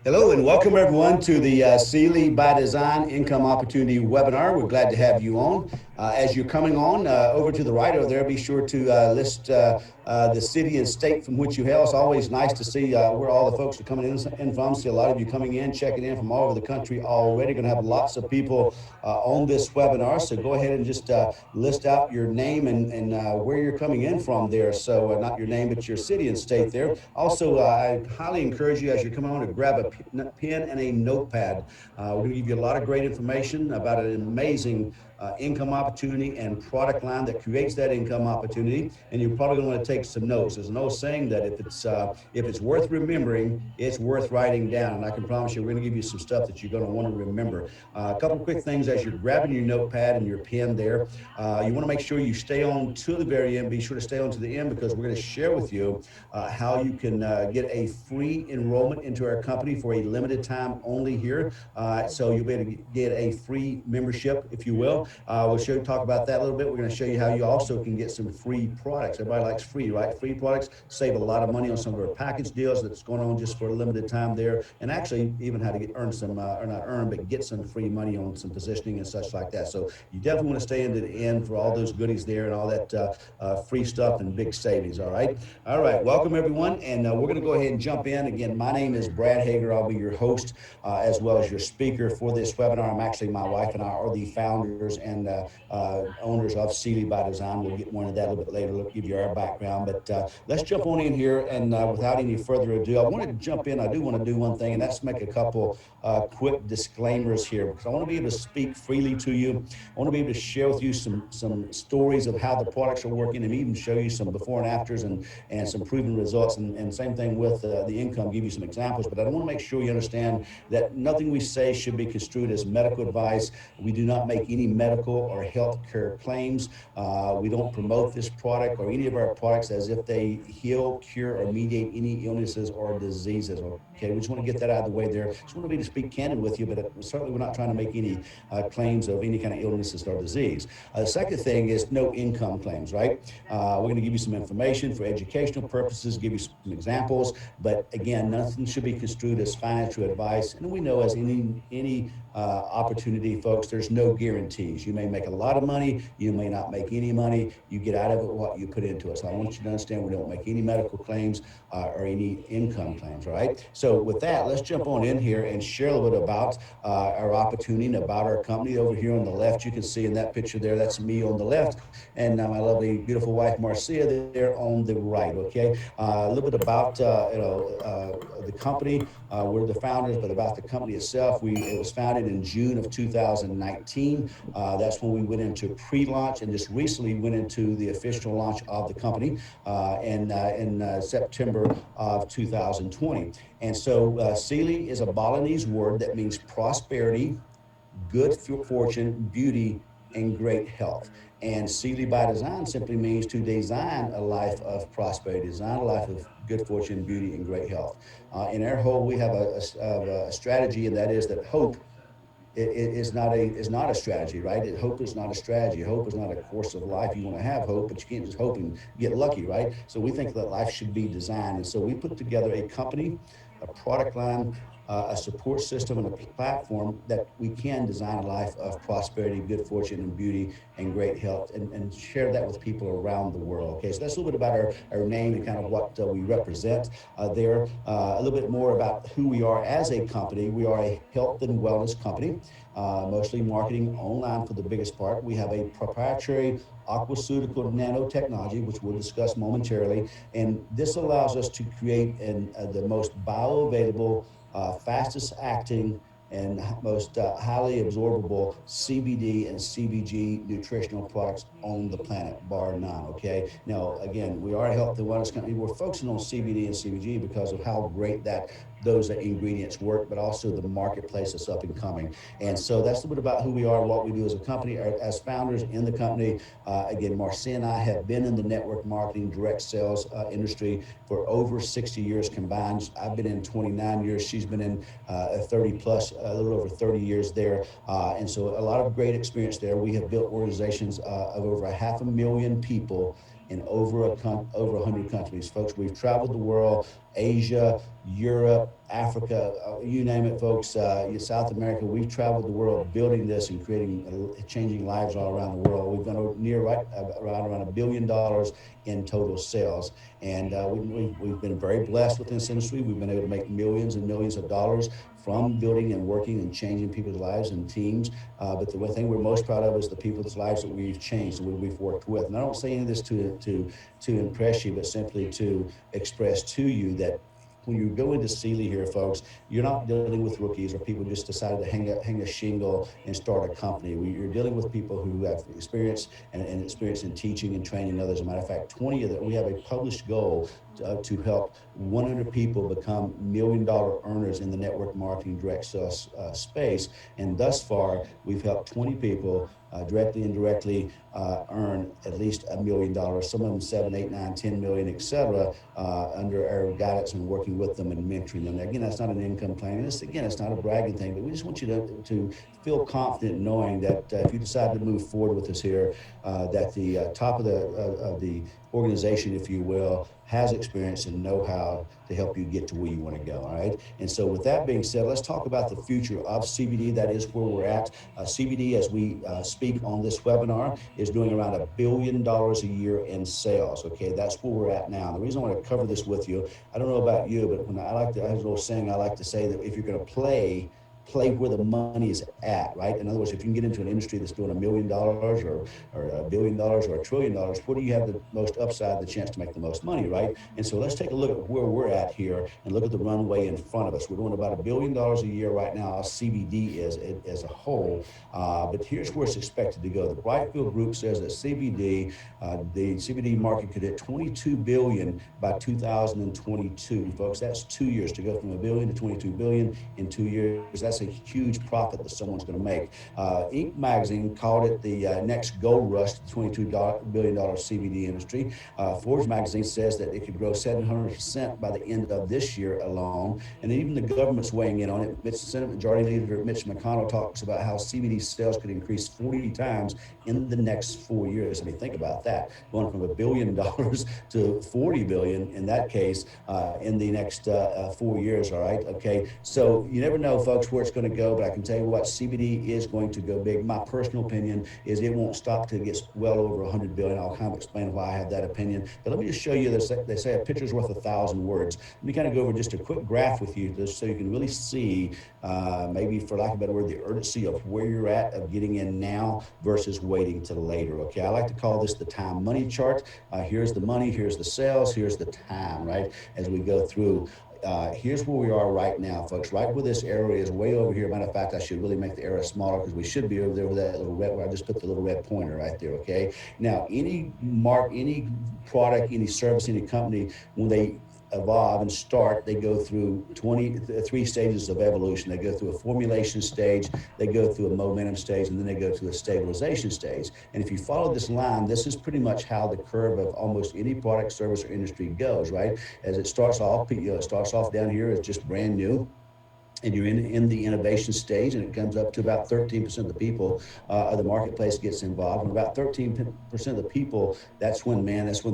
Hello and welcome everyone to the cili by Design Income Opportunity webinar. We're glad to have you on. As you're coming on over to the right over there, be sure to list the city and state from which you hail. It's always nice to see where all the folks are coming in from. See a lot of you coming in, checking in from all over the country already. Going to have lots of people on this webinar. So go ahead and just list out your name and where you're coming in from there. So not your name, but your city and state there. Also, I highly encourage you as you're coming on to grab a pen and a notepad. We're going to give you a lot of great information about an amazing income opportunity and product line that creates that income opportunity. And you're probably going to want to take some notes. There's an old saying that if it's worth remembering, it's worth writing down. And I can promise you, we're going to give you some stuff that you're going to want to remember. A couple of quick things as you're grabbing your notepad and your pen there. You want to make sure you stay on to the very end. Be sure to stay on to the end because we're going to share with you how you can get a free enrollment into our company for a limited time only here. So you'll be able to get a free membership, if you will. We'll talk about that a little bit. We're going to show you how you also can get some free products. Everybody likes free, right? Free products save a lot of money on some of our package deals that's going on just for a limited time there, and actually even how to get some free money on some positioning and such like that. So you definitely want to stay into the end for all those goodies there and all that free stuff and big savings. All right. Welcome everyone, and we're going to go ahead and jump in. Again, my name is Brad Hager. I'll be your host as well as your speaker for this webinar. My wife and I are the founders and owners of cili by Design. We'll get more into that a little bit later. We'll give you our background, but let's jump on in here. And without any further ado, I want to jump in. I do want to do one thing, and that's make a couple quick disclaimers here because I want to be able to speak freely to you. I want to be able to share with you some stories of how the products are working and even show you some before and afters and some proven results. And same thing with the income, give you some examples. But I want to make sure you understand that nothing we say should be construed as medical advice. We do not make any medical or health care claims. We don't promote this product or any of our products as if they heal, cure, or mediate any illnesses or diseases. Okay, we just want to get that out of the way there. Just want to be to speak candid with you, but certainly we're not trying to make any claims of any kind of illnesses or disease. The second thing is no income claims, right? We're going to give you some information for educational purposes, give you some examples, but again, nothing should be construed as financial advice. And we know as any opportunity, folks, there's no guarantees. You may make a lot of money, you may not make any money. You get out of it what you put into it. So I want you to understand we don't make any medical claims or any income claims, right? So with that, let's jump on in here and share a little bit about our opportunity and about our company. Over here on the left, you can see in that picture there, that's me on the left, and my lovely, beautiful wife, Marcia, there on the right, okay? A little bit about, the company. We're the founders, but about the company itself, it was founded in June of 2019. That's when we went into pre-launch and just recently went into the official launch of the company in September of 2020. And so cili is a Balinese word that means prosperity, good fortune, beauty, and great health. And cili by Design simply means to design a life of prosperity, design a life of good fortune, beauty, and great health. In our whole, we have a strategy, and that is that hope is not a strategy, right? Hope is not a strategy. Hope is not a course of life. You want to have hope, but you can't just hope and get lucky, right? So we think that life should be designed. And so we put together a company, a product line, a support system, and a platform that we can design a life of prosperity, good fortune, and beauty, and great health, and share that with people around the world. Okay, so that's a little bit about our name and kind of what we represent there. A little bit more about who we are as a company. We are a health and wellness company, mostly marketing online for the biggest part. We have a proprietary aquaceutical nanotechnology, which we'll discuss momentarily, and this allows us to create the most bioavailable, fastest acting, and most highly absorbable CBD and CBG nutritional products on the planet, bar none, okay? Now, again, we are a health and wellness company. We're focusing on CBD and CBG because of how great those ingredients work, but also the marketplace that's up and coming. And so that's a bit about who we are, what we do as a company, as founders in the company. Again, Marcia and I have been in the network marketing, direct sales industry for over 60 years combined. I've been in 29 years. She's been in 30 plus, a little over 30 years there. And so a lot of great experience there. We have built organizations of over 500,000 people in over 100 countries. Folks, we've traveled the world Asia, Europe, Africa, you name it, folks, South America. We've traveled the world building this and creating, changing lives all around the world. We've done near around $1 billion in total sales. And we've been very blessed with this industry. We've been able to make millions and millions of dollars from building and working and changing people's lives and teams. But the one thing we're most proud of is the people's lives that we've changed and we've worked with. And I don't say any of this to impress you, but simply to express to you that when you go into cili here, folks, you're not dealing with rookies or people just decided to hang a shingle and start a company. You're dealing with people who have experience and experience in teaching and training others. As a matter of fact, 20 of them, we have a published goal to help 100 people become $1 million earners in the network marketing direct sales space. And thus far, we've helped 20 people directly and indirectly earn at least $1 million. Some of them 7, 8, 9, 10 million, etc. Under our guidance and working with them and mentoring them. Now, again, that's not an income plan. And it's not a bragging thing, but we just want you to feel confident knowing that if you decide to move forward with us here, that the top of the organization, if you will, has experience and know-how to help you get to where you want to go. All right. And so with that being said, let's talk about the future of CBD. That is where we're at. CBD, as we speak on this webinar, is doing around $1 billion a year in sales. Okay, that's where we're at now. And the reason I want to cover this with you, I don't know about you, but when I have a little saying I like to say that if you're going to play where the money is at, right? In other words, if you can get into an industry that's doing $1 million or $1 billion or $1 trillion, where do you have the most upside, the chance to make the most money, right? And so let's take a look at where we're at here and look at the runway in front of us. We're doing about $1 billion a year right now. CBD is as a whole, but here's where it's expected to go. The Brightfield Group says that the CBD market could hit 22 billion by 2022, folks. That's 2 years to go from $1 billion to 22 billion in 2 years. That's a huge profit that someone's going to make. Inc. magazine called it the next gold rush to the $22 billion CBD industry. Forbes magazine says that it could grow 700% by the end of this year alone. And even the government's weighing in on it. Senate Majority Leader Mitch McConnell talks about how CBD sales could increase 40 times in the next 4 years. I mean, think about that, going from $1 billion to 40 billion in that case in the next 4 years. All right. Okay. So you never know, folks, where it's going to go, but I can tell you what, CBD is going to go big. My personal opinion is it won't stop till it gets well over 100 billion. I'll kind of explain why I have that opinion. But let me just show you this. They say a picture's worth 1,000 words. Let me kind of go over just a quick graph with you just so you can really see, maybe for lack of a better word, the urgency of where you're at of getting in now versus waiting till later. Okay, I like to call this the time money chart. Here's the money, here's the sales, here's the time, right? As we go through. Here's where we are right now, folks. Right where this arrow is, way over here. Matter of fact, I should really make the arrow smaller because we should be over there with that little red, where I just put the little red pointer right there, okay? Now, any product, any service, any company, when they evolve and start, they go through 23 stages of evolution. They go through a formulation stage, they go through a momentum stage, and then they go to a stabilization stage. And if you follow this line, this is pretty much how the curve of almost any product, service, or industry goes, right? As it starts off, it starts off down here as just brand new, and you're in the innovation stage, and it comes up to about 13% of the people of the marketplace gets involved. And about 13% of the people, that's when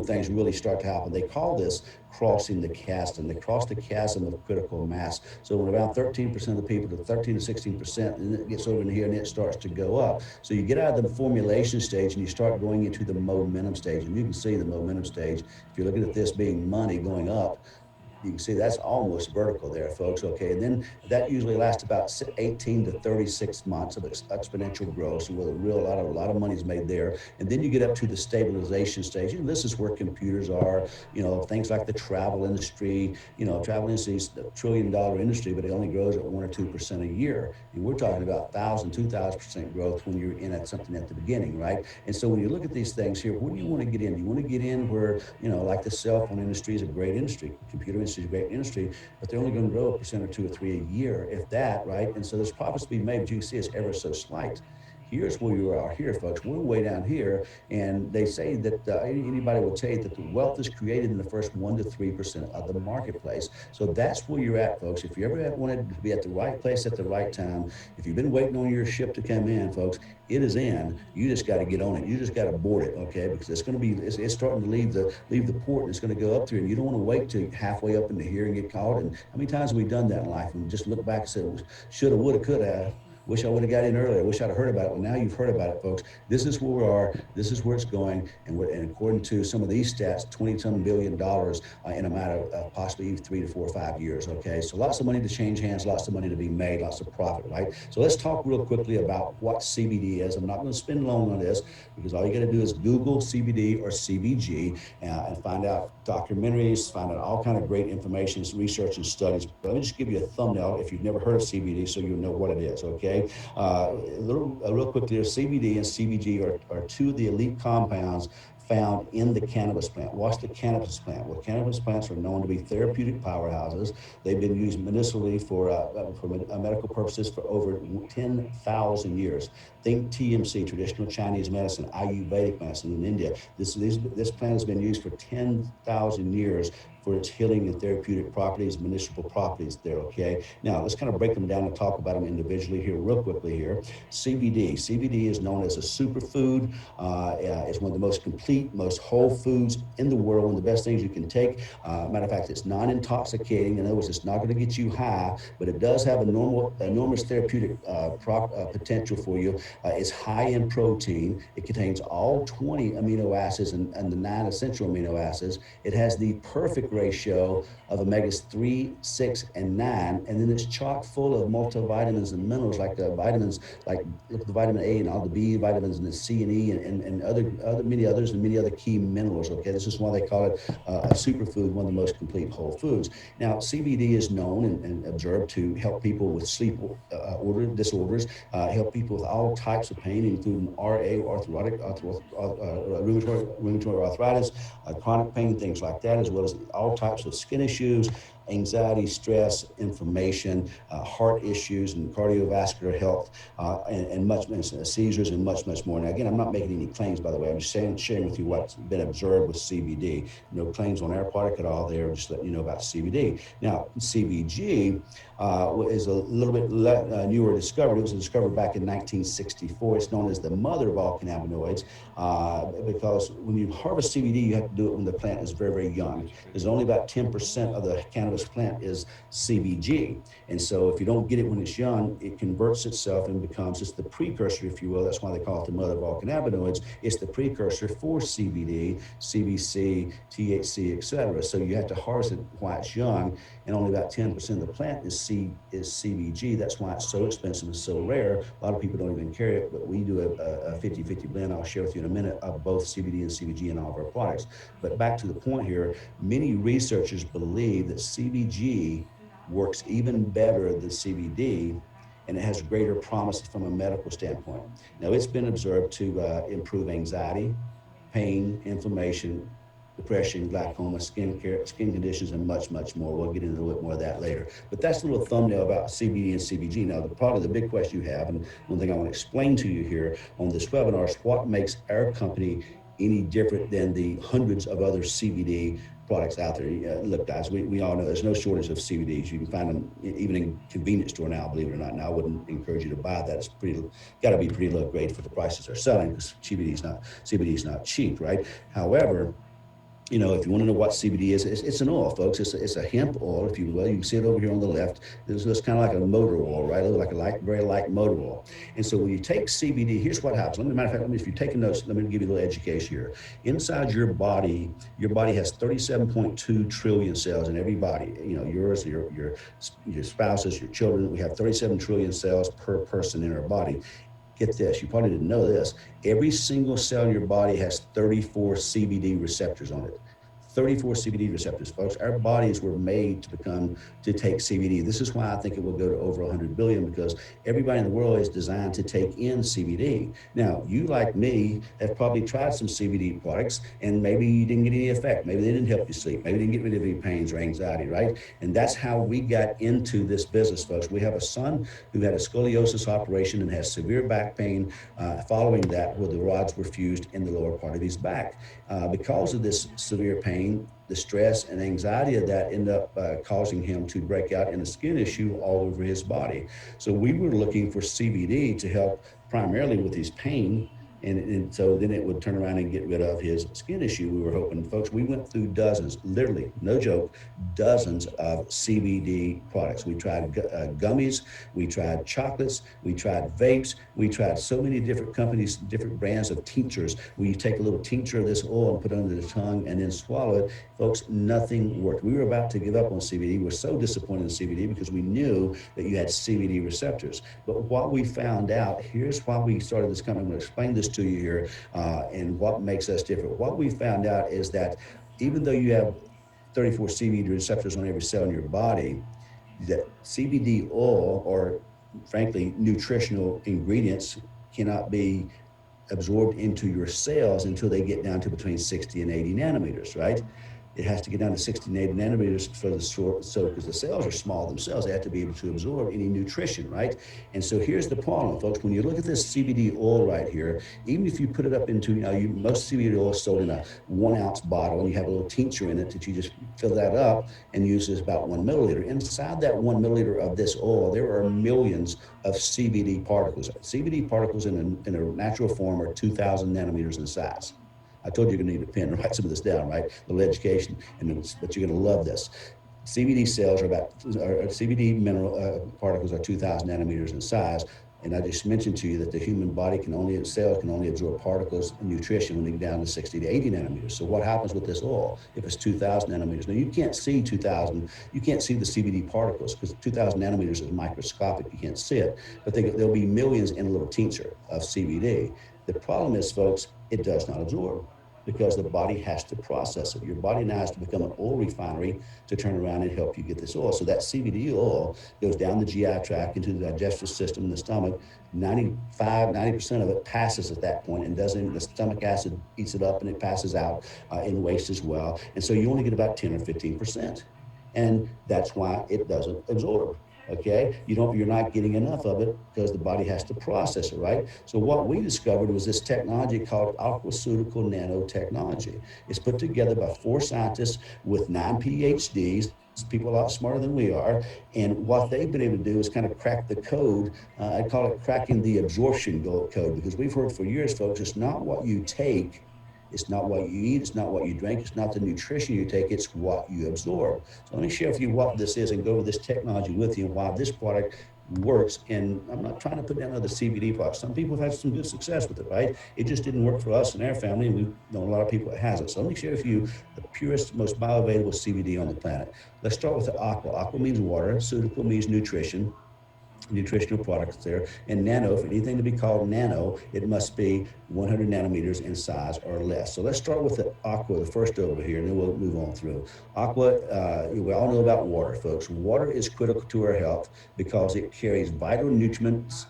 things really start to happen. They call this crossing the chasm. They cross the chasm of critical mass. So when around 13% of the people to 13 to 16%, and it gets over in here and it starts to go up. So you get out of the formulation stage and you start going into the momentum stage. And you can see the momentum stage, if you're looking at this being money going up, you can see that's almost vertical there, folks. Okay, and then that usually lasts about 18 to 36 months of exponential growth, so with a lot of money is made there. And then you get up to the stabilization stage, and this is where computers are. Things like the travel industry. Travel industry is a $1 trillion industry, but it only grows at 1 or 2% a year. And we're talking about 1,000, 2,000% growth when you're in at something at the beginning, right? And so when you look at these things here, where do you want to get in? Do you want to get in where, like the cell phone industry is a great industry, computer industry is a great industry, but they're only going to grow 1% or 2 or 3 a year, if that, right? And so there's profits to be made, but you can see it's ever so slight. Here's where you are here, folks. We're way down here, and they say that anybody will tell you that the wealth is created in the first 1 to 3% of the marketplace. So that's where you're at, folks. If you ever have wanted to be at the right place at the right time, if you've been waiting on your ship to come in, folks, it is in. You just got to get on it. You just got to board it, okay? Because it's going to be it's starting to leave the port, and it's going to go up through, and you don't want to wait till halfway up into here and get caught. And how many times have we done that in life and just look back and say, shoulda, woulda, coulda have. Wish I would have got in earlier. Wish I'd have heard about it. Well, now you've heard about it, folks. This is where we are. This is where it's going. And according to some of these stats, $20-some billion in a matter of possibly 3 to 4 or 5 years. Okay, so lots of money to change hands, lots of money to be made, lots of profit, right? So let's talk real quickly about what CBD is. I'm not going to spend long on this because all you got to do is Google CBD or CBG and find out documentaries, find out all kind of great information, research, and studies. But let me just give you a thumbnail if you've never heard of CBD, so you know what it is. Okay. Real quickly, CBD and CBG are two of the elite compounds found in the cannabis plant. What's the cannabis plant? Well, cannabis plants are known to be therapeutic powerhouses. They've been used medicinally for medical purposes for over 10,000 years. Think TMC, traditional Chinese medicine, Ayurvedic medicine in India. This plant has been used for 10,000 years for its healing and therapeutic properties, medicinal properties there, okay? Now, let's kind of break them down and talk about them individually here real quickly here. CBD. CBD is known as a superfood. It's one of the most complete, most whole foods in the world, one of the best things you can take. Matter of fact, it's non-intoxicating. In other words, it's not going to get you high, but it does have enormous therapeutic potential for you. It's high in protein. It contains all 20 amino acids and the 9 essential amino acids. It has the perfect ratio of omegas 3, 6, and 9, and then it's chock full of multivitamins and minerals like vitamins like the vitamin A and all the B vitamins and the C and E and many other key minerals. Okay, this is why they call it a superfood, one of the most complete whole foods. Now, CBD is known and observed to help people with sleep disorders, help people with all types of pain, including RA, rheumatoid arthritis, chronic pain, things like that, as well as all types of skin issues, anxiety, stress, inflammation, heart issues, and cardiovascular health, and seizures, and much more. Now, again, I'm not making any claims, by the way. I'm just sharing with you what's been observed with CBD. No claims on our product at all there, just letting you know about CBD. Now, CBG is a little bit newer discovery. It was discovered back in 1964. It's known as the mother of all cannabinoids because when you harvest CBD, you have to do it when the plant is very, very young. There's only about 10% of the cannabis plant is CBG. And so if you don't get it when it's young, it converts itself and becomes just the precursor, if you will. That's why they call it the mother of all cannabinoids. It's the precursor for CBD, CBC, THC, etc. So you have to harvest it while it's young, and only about 10% of the plant is CBG. That's why it's so expensive and so rare. A lot of people don't even carry it, but we do a 50-50 blend. I'll share with you in a minute of both CBD and CBG in all of our products. But back to the point here, many researchers believe that CBG works even better than CBD, and it has greater promise from a medical standpoint. Now, it's been observed to improve anxiety, pain, inflammation, depression, glaucoma, skin conditions, and much more. We'll get into a little bit more of that later. But that's a little thumbnail about CBD and CBG. Now, probably the big question you have, and one thing I want to explain to you here on this webinar is what makes our company any different than the hundreds of other CBD products out there. Look, guys, we all know there's no shortage of CBDs. You can find them even in convenience store now, believe it or not. Now, I wouldn't encourage you to buy that. It's got to be pretty low grade for the prices they're selling, because CBD is not cheap, right? However, if you want to know what CBD is, it's an oil, folks. It's a hemp oil, if you will. You can see it over here on the left. It's kind of like a motor oil, right? Like a very light motor oil. And so when you take CBD, here's what happens. Matter of fact, if you're taking notes, let me give you a little education here. Inside your body has 37.2 trillion cells in every body. Yours, your spouse's, your children. We have 37 trillion cells per person in our body. Get this, you probably didn't know this. Every single cell in your body has 34 CBD receptors on it. 34 CBD receptors, folks. Our bodies were made to take CBD. This is why I think it will go to over 100 billion, because everybody in the world is designed to take in CBD. Now, you like me have probably tried some CBD products, and maybe you didn't get any effect. Maybe they didn't help you sleep. Maybe they didn't get rid of any pains or anxiety, right? And that's how we got into this business, folks. We have a son who had a scoliosis operation and has severe back pain following that, where the rods were fused in the lower part of his back. Because of this severe pain, the stress and anxiety of that ended up causing him to break out in a skin issue all over his body. So we were looking for CBD to help primarily with his pain, and so then it would turn around and get rid of his skin issue. We were hoping, folks, we went through dozens, literally, no joke, dozens of CBD products. We tried gummies, we tried chocolates, we tried vapes, we tried so many different companies, different brands of tinctures, where you take a little tincture of this oil and put it under the tongue and then swallow it. Folks, nothing worked. We were about to give up on CBD. We were so disappointed in CBD because we knew that you had CBD receptors. But what we found out, here's why we started this company. I'm going to explain this to you here, and what makes us different. What we found out is that even though you have 34 CBD receptors on every cell in your body, that CBD oil, or frankly, nutritional ingredients, cannot be absorbed into your cells until they get down to between 60 and 80 nanometers, right? It has to get down to 60 and 80 nanometers for the so because the cells are small themselves, they have to be able to absorb any nutrition, right? And so here's the problem, folks. When you look at this CBD oil right here, even if you put it up into, most CBD oil is sold in a 1 ounce bottle, and you have a little tincture in it that you just fill that up and use this about 1 milliliter. Inside that 1 milliliter of this oil, there are millions of CBD particles. CBD particles in a natural form are 2,000 nanometers in size. I told you you're going to need a pen to write some of this down, right? A little education, but you're going to love this. CBD cells CBD mineral particles are 2,000 nanometers in size. And I just mentioned to you that the human body cells can only absorb particles and nutrition when they get down to 60 to 80 nanometers. So what happens with this oil if it's 2,000 nanometers? Now, you can't see 2,000, you can't see the CBD particles because 2,000 nanometers is microscopic, you can't see it, but there'll be millions in a little tincture of CBD. The problem is, folks, it does not absorb, because the body has to process it. Your body now has to become an oil refinery to turn around and help you get this oil. So that CBD oil goes down the GI tract into the digestive system in the stomach. 90% of it passes at that point and doesn't. The stomach acid eats it up and it passes out in waste as well. And so you only get about 10 or 15%. And that's why it doesn't absorb. Okay, you're not getting enough of it because the body has to process it, right? So what we discovered was this technology called aquaceutical nanotechnology. It's put together by 4 scientists with 9 PhDs, people a lot smarter than we are, and what they've been able to do is kind of crack the code. I call it cracking the absorption code, because we've heard for years, folks, it's not what you take, it's not what you eat, it's not what you drink, it's not the nutrition you take, it's what you absorb. So let me share with you what this is and go over this technology with you and why this product works. And I'm not trying to put down other CBD products. Some people have had some good success with it, right? It just didn't work for us and our family, and we've known a lot of people that hasn't. So let me share with you the purest, most bioavailable CBD on the planet. Let's start with the aqua. Aqua means water, ceutical means nutritional products there, and nano, for anything to be called nano, it must be 100 nanometers in size or less. So let's start with the aqua, the first over here, and then we'll move on through. Aqua, we all know about water, folks. Water is critical to our health because it carries vital nutrients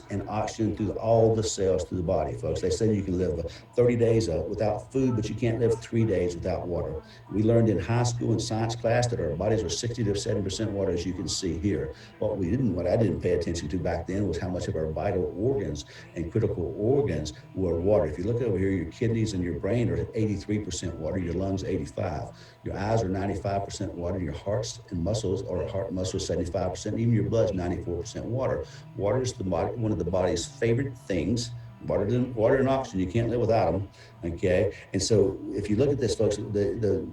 and oxygen through all the cells through the body, folks. They say you can live 30 days without food, but you can't live 3 days without water. We learned in high school in science class that our bodies are 60 to 70% water, as you can see here. What I didn't pay attention to back then was how much of our vital organs and critical organs were water. If you look over here, your kidneys and your brain are 83% water, your lungs 85%. Your eyes are 95% water, your heart muscles 75%, even your blood's 94% water. Water is one of the body's favorite things. Water and oxygen, you can't live without them, okay? And so if you look at this, folks, the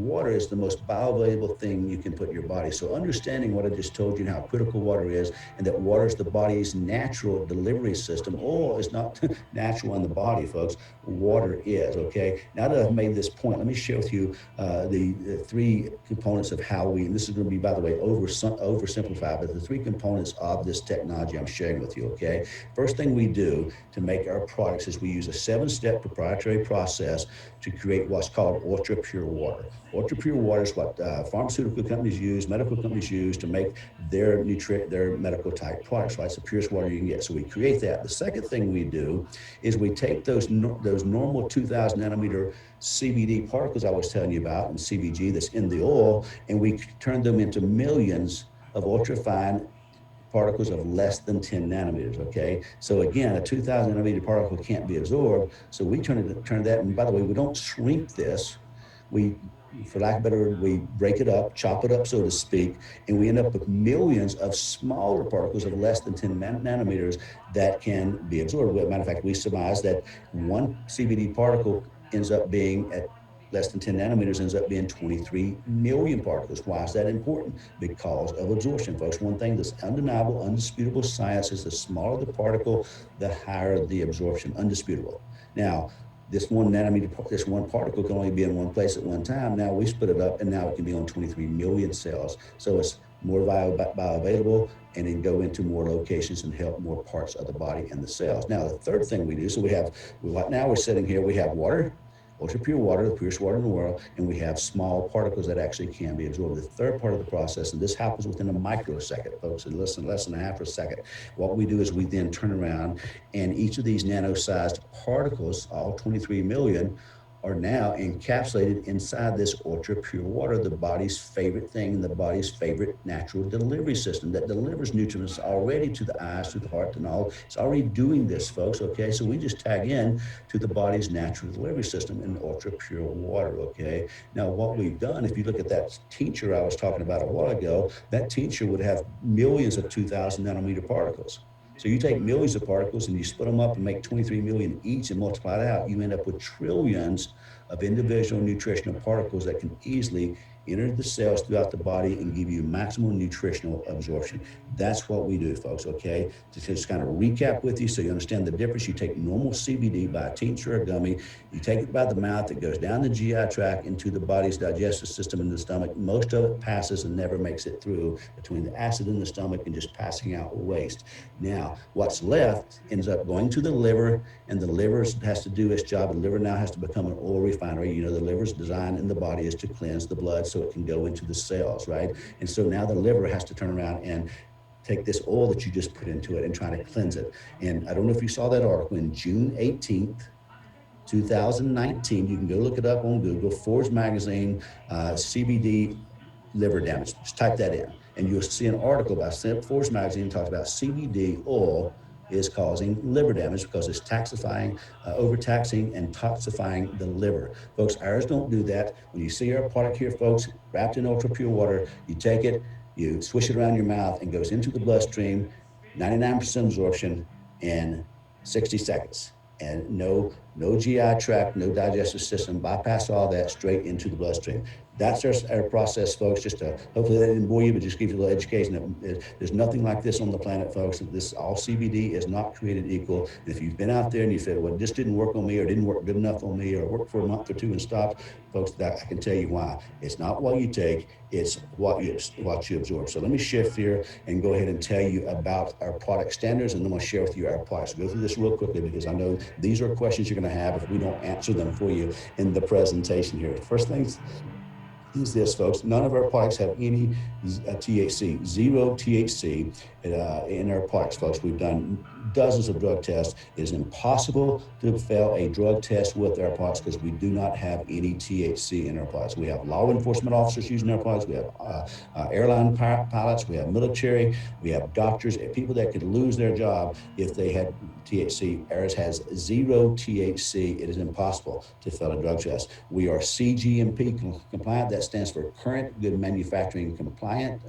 water is the most bioavailable thing you can put in your body. So understanding what I just told you and how critical water is, and that water is the body's natural delivery system. Oil is not natural in the body, folks. Water is, okay? Now that I've made this point, let me share with you the three components of how we, and this is going to be, by the way, oversimplified, but the three components of this technology I'm sharing with you, okay? First thing we do to make our products is we use a 7-step proprietary process to create what's called ultra pure water. Ultra pure water is what pharmaceutical companies use, medical companies use to make their medical type products, right? It's the purest water you can get. So we create that. The second thing we do is we take those normal 2,000 nanometer CBD particles I was telling you about, and CBG that's in the oil, and we turn them into millions of ultrafine particles of less than 10 nanometers, okay? So again, a 2,000 nanometer particle can't be absorbed, so we turn that, and by the way, we don't shrink this. We, for lack of a better word, we break it up, chop it up, so to speak, and we end up with millions of smaller particles of less than 10 nanometers that can be absorbed. As a matter of fact, we surmise that one CBD particle ends up being at less than 10 nanometers ends up being 23 million particles. Why is that important? Because of absorption, folks. One thing that's undeniable, undisputable science is the smaller the particle, the higher the absorption, undisputable. Now, this one nanometer, this one particle can only be in one place at one time. Now we split it up, and now it can be on 23 million cells. So it's more bioavailable, and then go into more locations and help more parts of the body and the cells. Now, the third thing we do, so now we're sitting here, we have water, ultra pure water, the purest water in the world, and we have small particles that actually can be absorbed. The third part of the process, and this happens within a microsecond, folks, in less than a half a second. What we do is we then turn around, and each of these nano-sized particles, all 23 million, are now encapsulated inside this ultra pure water, the body's favorite thing, and the body's favorite natural delivery system that delivers nutrients already to the eyes, to the heart, and all. It's already doing this, folks, okay? So we just tag in to the body's natural delivery system in ultra pure water, okay? Now, what we've done, if you look at that tincture I was talking about a while ago, that tincture would have millions of 2,000 nanometer particles. So you take millions of particles and you split them up and make 23 million each and multiply it out, you end up with trillions of individual nutritional particles that can easily enter the cells throughout the body and give you maximum nutritional absorption. That's what we do, folks, okay? To just kind of recap with you so you understand the difference. You take normal CBD by a tincture or gummy, you take it by the mouth, it goes down the GI tract into the body's digestive system in the stomach. Most of it passes and never makes it through between the acid in the stomach and just passing out waste. Now, what's left ends up going to the liver, and the liver has to do its job. The liver now has to become an oil refinery. You know, the liver's design in the body is to cleanse the blood so it can go into the cells, right? And so now the liver has to turn around and take this oil that you just put into it and try to cleanse it. And I don't know if you saw that article in June 18th, 2019. You can go look it up on Google, Forbes magazine, CBD liver damage. Just type that in, and you'll see an article by Forbes magazine talks about CBD oil is causing liver damage because it's overtaxing and toxifying the liver. Folks, ours don't do that. When you see our product here, folks, wrapped in ultra pure water, you take it, you swish it around your mouth, and goes into the bloodstream, 99% absorption in 60 seconds. And no GI tract, no digestive system, bypass all that straight into the bloodstream. That's our process, folks. Just hopefully that didn't bore you, but just give you a little education. There's nothing like this on the planet, folks. This all CBD is not created equal. And if you've been out there and you said, well, this didn't work on me, or didn't work good enough on me, or worked for a month or two and stopped, folks, I can tell you why. It's not what you take, it's what you absorb. So let me shift here and go ahead and tell you about our product standards, and then I'm going to share with you our products. Go through this real quickly because I know these are questions you're going to have if we don't answer them for you in the presentation here. First things is this, folks. None of our products have any THC, zero THC in our products, folks. We've done dozens of drug tests. It is impossible to fail a drug test with our products because we do not have any THC in our products. We have law enforcement officers using our products. We have airline pilots. We have military. We have doctors, people that could lose their job if they had THC. Ours has zero THC. It is impossible to fail a drug test. We are CGMP compliant. That stands for current good manufacturing compliant,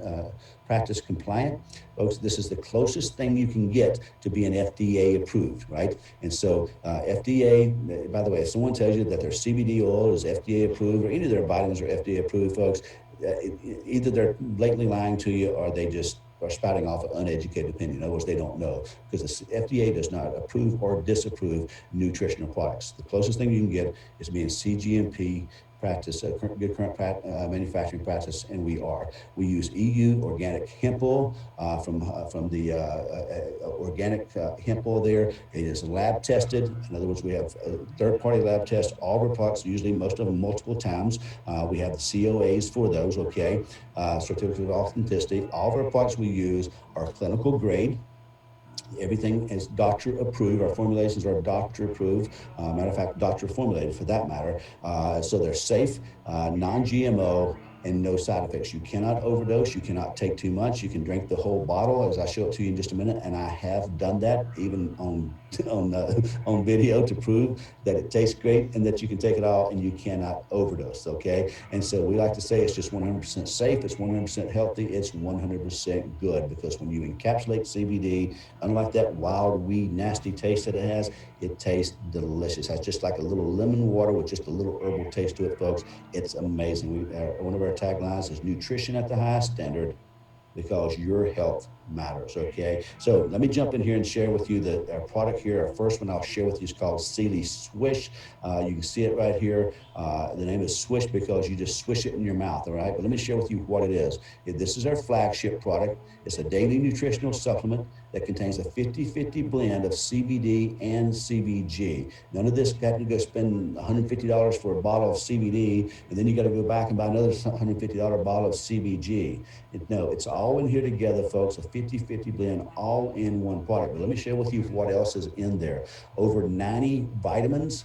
practice compliant. Folks, this is the closest thing you can get to being FDA approved, right? And so FDA, by the way, if someone tells you that their CBD oil is FDA approved or any of their vitamins are FDA approved, folks, either they're blatantly lying to you or they just are spouting off an uneducated opinion. In other words, they don't know, because the FDA does not approve or disapprove nutritional products. The closest thing you can get is being CGMP practice, good current manufacturing practice, and we are. We use EU organic hemp oil from the organic hemp oil there. It is lab tested. In other words, we have third-party lab tests all of our products, usually most of them multiple times. We have the COAs for those, okay? Certificate of authenticity. All of our products we use are clinical grade. Everything is doctor approved. Our formulations are doctor approved. Matter of fact, doctor formulated for that matter. So they're safe, non-GMO, and no side effects. You cannot overdose. You cannot take too much. You can drink the whole bottle, as I show it to you in just a minute. And I have done that even on video to prove that it tastes great and that you can take it all and you cannot overdose. Okay, and so we like to say it's just 100% safe. It's 100% healthy. It's 100% good, because when you encapsulate CBD, unlike that wild weed nasty taste that it has, it tastes delicious. It's just like a little lemon water with just a little herbal taste to it, folks. It's amazing. One of our taglines is nutrition at the highest standard, because your health matters, okay? So let me jump in here and share with you our product here. Our first one I'll share with you is called Cili Swish. You can see it right here. The name is Swish because you just swish it in your mouth, all right? But let me share with you what it is. This is our flagship product. It's a daily nutritional supplement that contains a 50-50 blend of CBD and CBG. None of this got to go spend $150 for a bottle of CBD, and then you got to go back and buy another $150 bottle of CBG. No, it's all in here together, folks, a 50-50 blend, all in one product. But let me share with you what else is in there. Over 90 vitamins,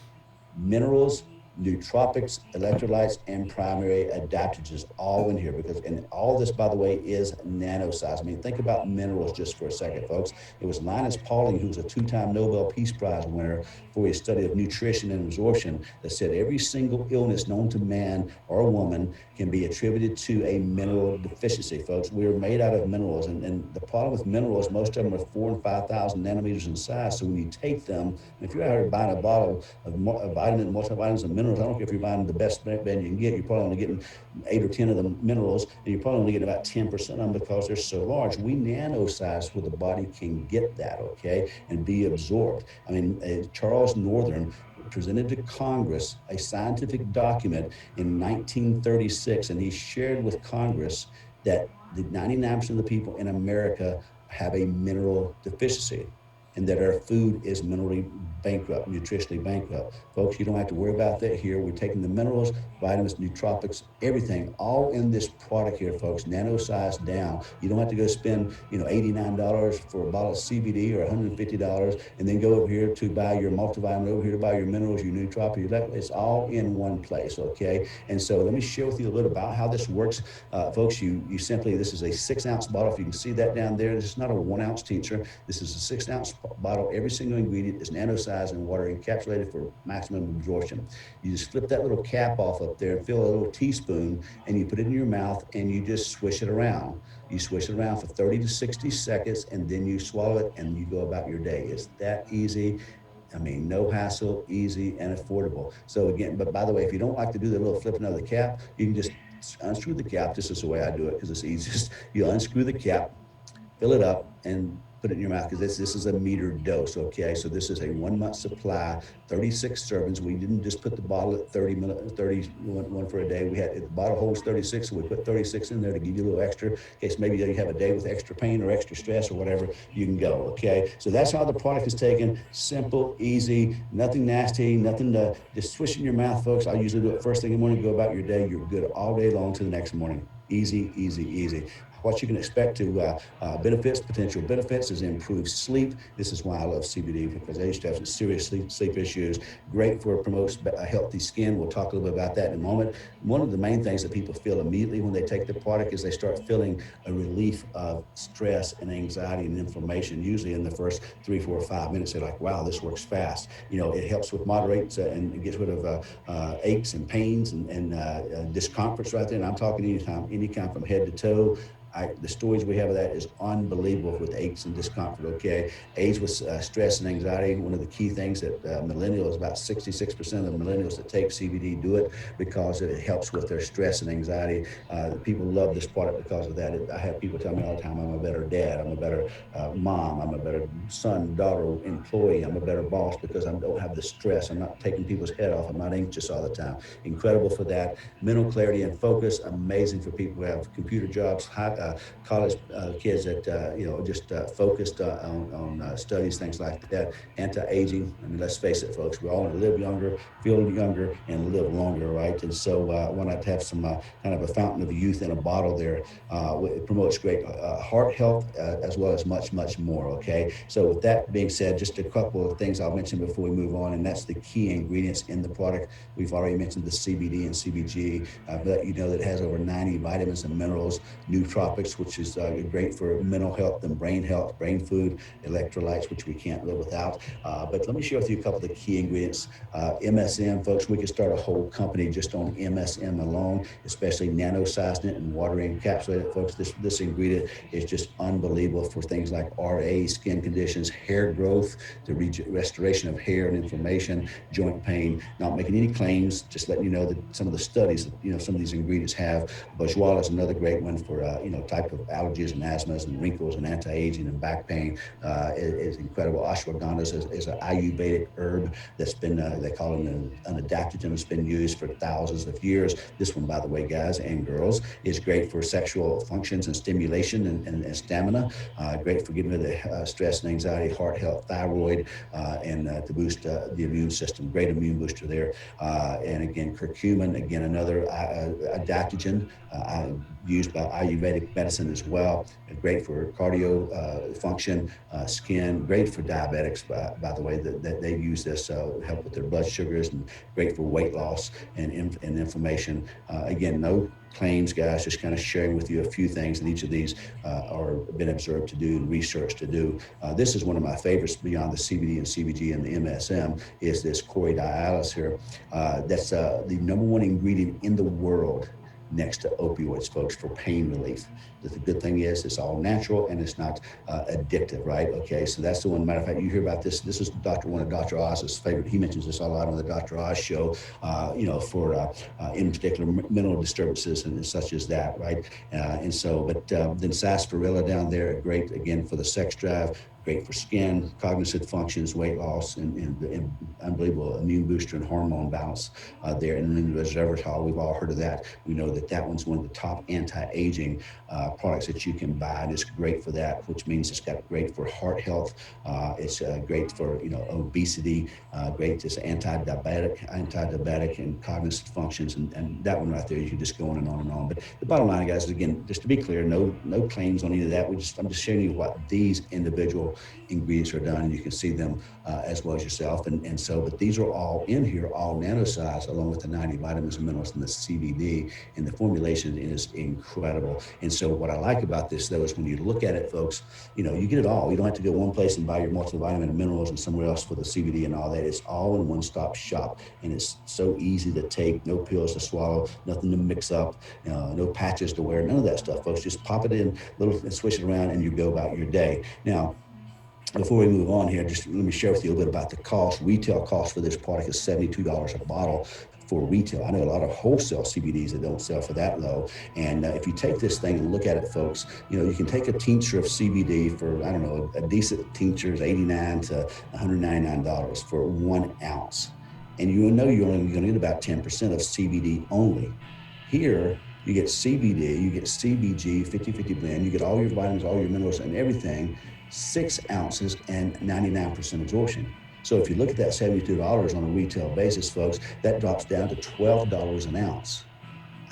minerals, nootropics, electrolytes, and primary adaptogens, all in here. And all this, by the way, is nano size. I mean, think about minerals just for a second, folks. It was Linus Pauling, who was a two-time Nobel Peace Prize winner for his study of nutrition and absorption, that said every single illness known to man or woman can be attributed to a mineral deficiency, folks. We're made out of minerals, and the problem with minerals, most of them are 4,000 and 5,000 nanometers in size. So when you take them, if you're out here buying a bottle of vitamins, multivitamins, and minerals, I don't care if you're buying the best brand you can get, you're probably only getting 8 or 10 of the minerals, and you're probably only getting about 10% of them because they're so large. We nano size where the body can get that, okay, and be absorbed. I mean, Charles Northern presented to Congress a scientific document in 1936, and he shared with Congress that the 99% of the people in America have a mineral deficiency, and that our food is minerally bankrupt, nutritionally bankrupt. Folks, you don't have to worry about that here. We're taking the minerals, vitamins, nootropics, everything, all in this product here, folks, nano size down. You don't have to go spend, $89 for a bottle of CBD or $150 and then go over here to buy your multivitamin, over here to buy your minerals, your nootropics. It's all in one place, okay? And so let me share with you a little about how this works. Folks, you simply, this is a 6-ounce bottle. If you can see that down there, this is not a 1-ounce tincture. This is a 6-ounce bottle. Every single ingredient is nano size and water encapsulated for maximum absorption. You just flip that little cap off up there and fill a little teaspoon, and you put it in your mouth and you just swish it around. You swish it around for 30 to 60 seconds, and then you swallow it and you go about your day. It's that easy. I mean, no hassle, easy and affordable. So again, but by the way, if you don't like to do the little flipping of the cap, you can just unscrew the cap. This is the way I do it because it's easiest. You unscrew the cap, fill it up, and put it in your mouth, because this is a metered dose, okay? So this is a 1-month supply, 36 servings. We didn't just put the bottle at 31 for a day. The bottle holds 36, so we put 36 in there to give you a little extra, in case maybe you have a day with extra pain or extra stress or whatever, you can go, okay? So that's how the product is taken. Simple, easy, nothing nasty, nothing to just swish in your mouth, folks. I usually do it first thing in the morning, go about your day. You're good all day long to the next morning. Easy, easy, easy. what you can expect to benefits, potential benefits is improved sleep. This is why I love CBD, because I used to have some serious sleep issues. Great for promotes a healthy skin. We'll talk a little bit about that in a moment. One of the main things that people feel immediately when they take the product is they start feeling a relief of stress and anxiety and inflammation. Usually in the first 3, 4, 5 minutes, they're like, wow, this works fast. It helps with moderates and gets rid of aches and pains and discomforts right there. And I'm talking any kind from head to toe. The stories we have of that is unbelievable with aches and discomfort, okay? Aids with stress and anxiety. One of the key things that millennials, about 66% of the millennials that take CBD do it because it helps with their stress and anxiety. People love this product because of that. I have people tell me all the time, I'm a better dad, I'm a better mom, I'm a better son, daughter, employee, I'm a better boss because I don't have the stress. I'm not taking people's head off. I'm not anxious all the time. Incredible for that. Mental clarity and focus, amazing for people who have computer jobs, college kids that just focused on studies, things like that. Anti-aging. I mean, let's face it, folks. We all want to live younger, feel younger, and live longer, right? And so I want to have some kind of a fountain of youth in a bottle there. It promotes great heart health as well as much, much more. Okay. So with that being said, just a couple of things I'll mention before we move on, and that's the key ingredients in the product. We've already mentioned the CBD and CBG. I've let you know that it has over 90 vitamins and minerals, nootropics, which is great for mental health and brain health, brain food, electrolytes, which we can't live without. But let me share with you a couple of the key ingredients. MSM, folks, we could start a whole company just on MSM alone, especially nano-sizing it and water encapsulate it, folks. This ingredient is just unbelievable for things like RA, skin conditions, hair growth, the restoration of hair and inflammation, joint pain. Not making any claims, just letting you know that some of the studies that some of these ingredients have. Bourgeois is another great one for type of allergies and asthmas and wrinkles and anti-aging and back pain. Is incredible. Ashwagandha is an Ayurvedic herb that's been they call it an adaptogen. It's been used for thousands of years. This one, by the way, guys and girls, is great for sexual functions and stimulation and stamina. Great for getting rid of stress and anxiety, heart health, thyroid, and to boost the immune system. Great immune booster there. And again, curcumin, again, another adaptogen used by Ayurvedic medicine as well. Great for cardio function, skin. Great for diabetics, by the way, that they use this help with their blood sugars, and great for weight loss and inflammation. Again, no claims, guys, just kind of sharing with you a few things that each of these are been observed to do and research to do. This is one of my favorites beyond the CBD and CBG and the MSM is this cordyallis here. That's the #1 ingredient in the world next to opioids, folks, for pain relief. The good thing is it's all natural and it's not addictive, right? Okay, so that's the one. Matter of fact, you hear about this. This is one of Dr. Oz's favorite. He mentions this a lot on the Dr. Oz show, for in particular mental disturbances and such as that, right? Then sarsaparilla down there, great again for the sex drive. Great for skin, cognitive functions, weight loss, and unbelievable immune booster and hormone balance there. And then the resveratrol, we've all heard of that. We know that one's one of the top anti-aging products that you can buy, and it's great for that, which means it's got great for heart health. It's great for obesity. Great as anti-diabetic and cognitive functions, and that one right there, you can just go on and on and on. But the bottom line, guys, is again, just to be clear, no claims on any of that. I'm just showing you what these individual ingredients are done, and you can see them as well as yourself. But these are all in here, all nano-sized, along with the 90 vitamins and minerals and the CBD, and the formulation is incredible. And so what I like about this, though, is when you look at it, folks, you get it all. You don't have to go one place and buy your multivitamin and minerals and somewhere else for the CBD and all that. It's all in one-stop shop, and it's so easy to take. No pills to swallow, nothing to mix up, no patches to wear, none of that stuff, folks. Just pop it in, and switch it around, and you go about your day. Now, before we move on here, just let me share with you a little bit about the cost. Retail cost for this product is $72 a bottle for retail. I know a lot of wholesale CBDs that don't sell for that low. And if you take this thing and look at it, folks, you can take a tincture of CBD for, I don't know, a decent tincture is $89 to $199 for 1 ounce. And you're only going to get about 10% of CBD only. Here, you get CBD, you get CBG, 50-50 blend, you get all your vitamins, all your minerals and everything, 6 ounces and 99% absorption. So if you look at that $72 on a retail basis, folks, that drops down to $12 an ounce.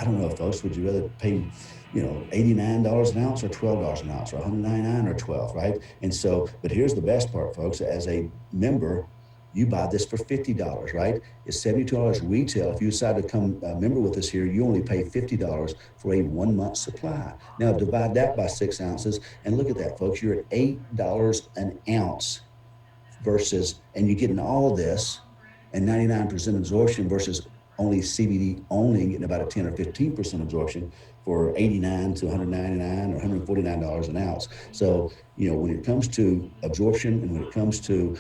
I don't know, folks, would you rather pay, $89 an ounce or $12 an ounce or 199 or 12, right? And so, but here's the best part, folks. As a member, you buy this for $50, right? It's $72 retail. If you decide to come member with us here, you only pay $50 for a 1 month supply. Now divide that by 6 ounces and look at that, folks. You're at $8 an ounce versus, and you're getting all this and 99% absorption versus only CBD only getting about a 10 or 15% absorption for 89 to 199 or $149 an ounce. So, when it comes to absorption and when it comes to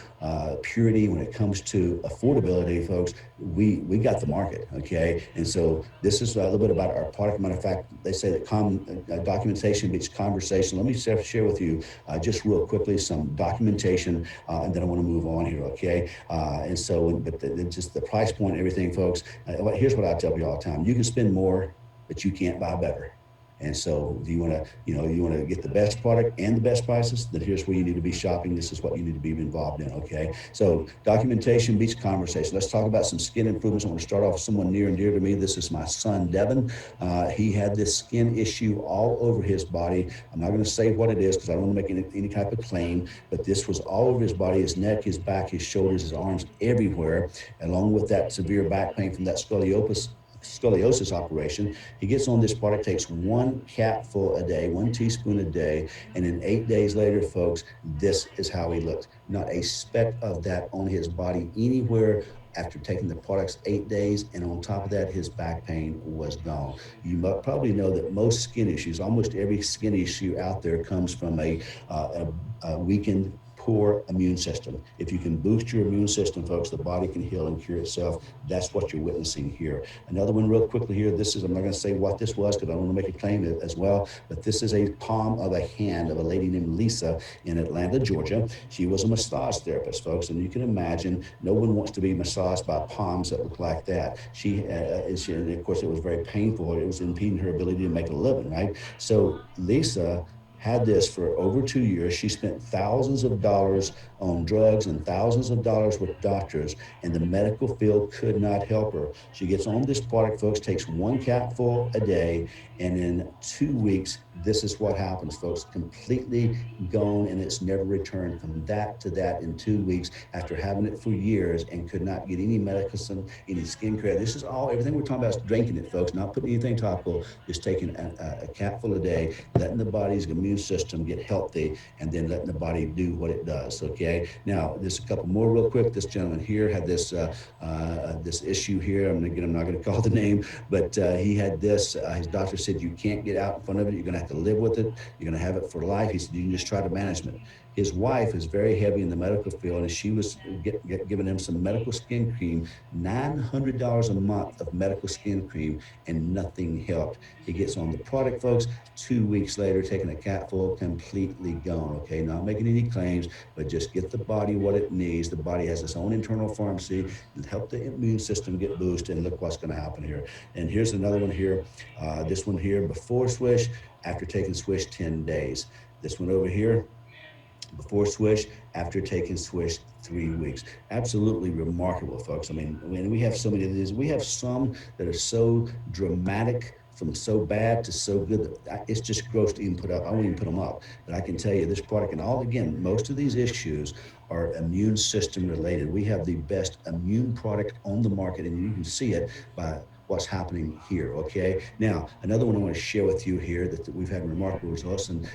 purity, when it comes to affordability, folks, we got the market, okay? And so this is a little bit about our product. Matter of fact, they say that documentation beats conversation. Let me share with you just real quickly some documentation, and then I want to move on here, okay? And so, but just the price point, everything, folks. Here's what I tell you all the time: you can spend more, but you can't buy better. And so, do you want to, you want to get the best product and the best prices? Then here's where you need to be shopping. This is what you need to be involved in. Okay. So, documentation beats conversation. Let's talk about some skin improvements. I want to start off with someone near and dear to me. This is my son, Devin. He had this skin issue all over his body. I'm not going to say what it is because I don't want to make any type of claim, but this was all over his body: his neck, his back, his shoulders, his arms, everywhere, along with that severe back pain from that scoliosis operation. He gets on this product, takes 1 capful a day, 1 teaspoon a day, and then 8 days later, folks, this is how he looked. Not a speck of that on his body anywhere after taking the products 8 days, and on top of that, his back pain was gone. You probably know that most skin issues, almost every skin issue out there, comes from a weakened, poor immune system. If you can boost your immune system, folks, the body can heal and cure itself. That's what you're witnessing here. Another one real quickly here. This is, I'm not going to say what this was because I don't want to make a claim as well, but this is a palm of a hand of a lady named Lisa in Atlanta, Georgia. She was a massage therapist, folks, and you can imagine no one wants to be massaged by palms that look like that. And of course, it was very painful. It was impeding her ability to make a living, right? So Lisa had this for over 2 years. She spent thousands of dollars on drugs and thousands of dollars with doctors, and the medical field could not help her. She gets on this product, folks, takes 1 capful a day, and in 2 weeks, this is what happens, folks: completely gone, and it's never returned. From that to that in 2 weeks after having it for years and could not get any medicine, any skin care. This is all, everything we're talking about is drinking it, folks, not putting anything topical, just taking a capful a day, letting the body's immune system get healthy, and then letting the body do what it does, okay? Now, there's a couple more real quick. This gentleman here had this this issue here. I'm not going to call the name, but he had this. His doctor said, you can't get out in front of it. You're going to have to live with it. You're going to have it for life. He said, you can just try to manage it. His wife is very heavy in the medical field, and she was giving him some medical skin cream, $900 a month of medical skin cream, and nothing helped. He gets on the product, folks. 2 weeks later, taking a capful, completely gone. Okay, not making any claims, but just get the body what it needs. The body has its own internal pharmacy and help the immune system get boosted. And look what's going to happen here. And here's another one here. This one here, before Swish, after taking Swish 10 days. This one over here, before Swish, after taking Swish 3 weeks. Absolutely remarkable, folks. I mean, we have so many of these. We have some that are so dramatic, from so bad to so good that it's just gross to even put up. I won't even put them up. But I can tell you this product, and all, again, most of these issues are immune system related. We have the best immune product on the market, and you can see it by what's happening here, okay? Now, another one I want to share with you here that we've had remarkable results, and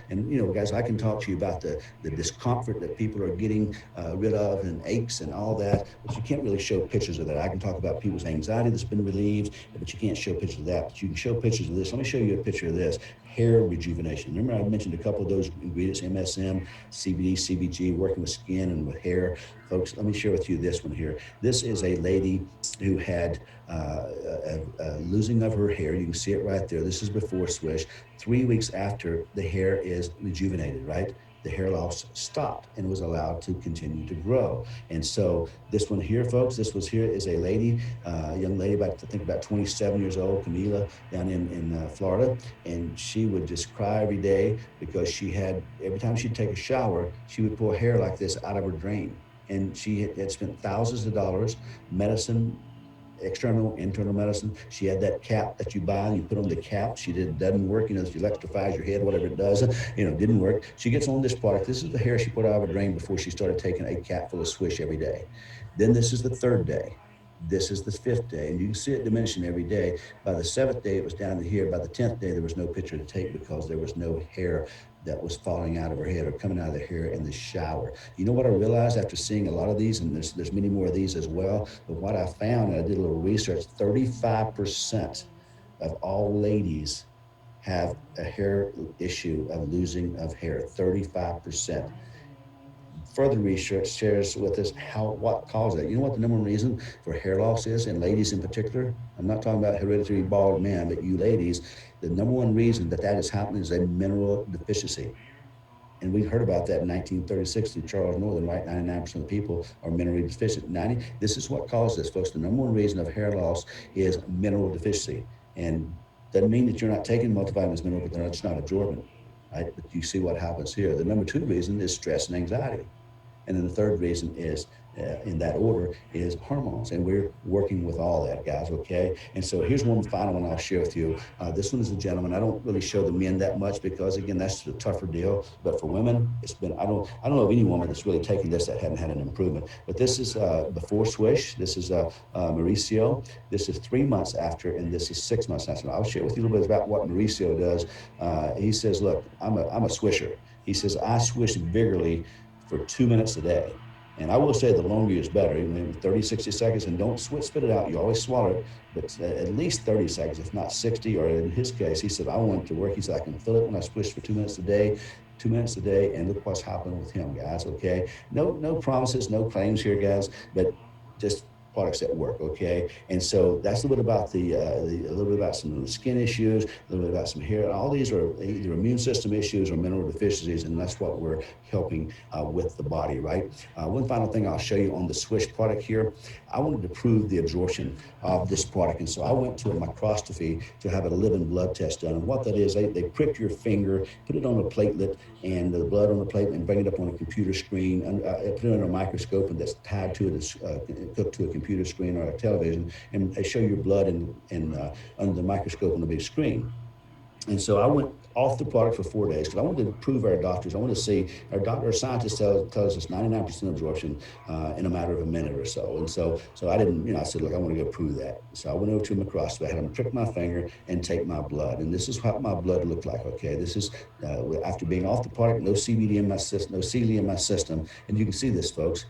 guys, I can talk to you about the discomfort that people are getting rid of, and aches and all that, but you can't really show pictures of that. I can talk about people's anxiety that's been relieved, but you can't show pictures of that. But you can show pictures of this. Let me show you a picture of this. Hair rejuvenation. Remember I mentioned a couple of those ingredients: MSM, CBD, CBG, working with skin and with hair. Folks, let me share with you this one here. This is a lady who had a losing of her hair. You can see it right there. This is before Swish. 3 weeks after, the hair is rejuvenated, right? The hair loss stopped and was allowed to continue to grow. And so this one here, folks, this was here is a lady, a young lady, I think about 27 years old, Camila, down in Florida. And she would just cry every day because every time she'd take a shower, she would pull hair like this out of her drain. And she had spent thousands of dollars, medicine, external, internal medicine. She had that cap that you buy and you put on the cap. She did doesn't work. You know, she electrifies your head, whatever it does. You know, didn't work. She gets on this product. This is the hair she put out of her drain before she started taking a capful of Swish every day. Then this is the third day. This is the fifth day, and you can see it diminishing every day. By the seventh day, it was down to here. By the 10th day, there was no picture to take because there was no hair that was falling out of her head or coming out of the hair in the shower. You know what I realized after seeing a lot of these, and there's many more of these as well, but what I found, and I did a little research, 35% of all ladies have a hair issue of losing of hair, 35%. Further research shares with us what causes it. You know what the number one reason for hair loss is, in ladies in particular? I'm not talking about hereditary bald men, but you ladies, the number one reason that is happening is a mineral deficiency. And we heard about that in 1936 through Charles Northern, right? 99% of people are mineral deficient. This is what causes this, folks. The number one reason of hair loss is mineral deficiency. And doesn't mean that you're not taking multivitamins, minerals, but it's not absorbent, right? But you see what happens here. The number two reason is stress and anxiety. And then the third reason is, in that order, is hormones. And we're working with all that, guys, okay? And so here's one final one I'll share with you. This one is a gentleman. I don't really show the men that much because, again, that's a tougher deal. But for women, it's been, I don't know of any woman that's really taken this that hadn't had an improvement. But this is before Swish. This is Mauricio. This is 3 months after, and this is 6 months after. I'll share with you a little bit about what Mauricio does. He says, look, I'm a swisher. He says, I swish vigorously for 2 minutes a day. And I will say the longer is better, even 30, 60 seconds, and don't spit it out. You always swallow it, but at least 30 seconds, if not 60, or in his case, he said, I want it to work. He said, I can feel it when I swish for 2 minutes a day, 2 minutes a day, and look what's happening with him, guys, okay? No promises, no claims here, guys, but just products that work, okay? And so that's a little bit about a little bit about some of the skin issues, a little bit about some hair. All these are either immune system issues or mineral deficiencies, and that's what we're helping with the body, right? One final thing I'll show you on the Swish product here. I wanted to prove the absorption of this product, and so I went to a microscopy to have a living blood test done. And what that is, they prick your finger, put it on a platelet, and the blood on the platelet, and bring it up on a computer screen, and put it under a microscope, and that's tied to it, hooked to a computer screen or a television, and they show your blood under the microscope on the big screen. And so I went off the product for 4 days because I wanted to prove our doctors. I wanted to see our scientists tells us 99% absorption in a matter of a minute or so. And so I didn't, I said, look, I want to go prove that. So I went over to a microscopy. I had them prick my finger and take my blood. And this is what my blood looked like. Okay, this is after being off the product, no CBD in my system, no cili in my system, and you can see this, folks.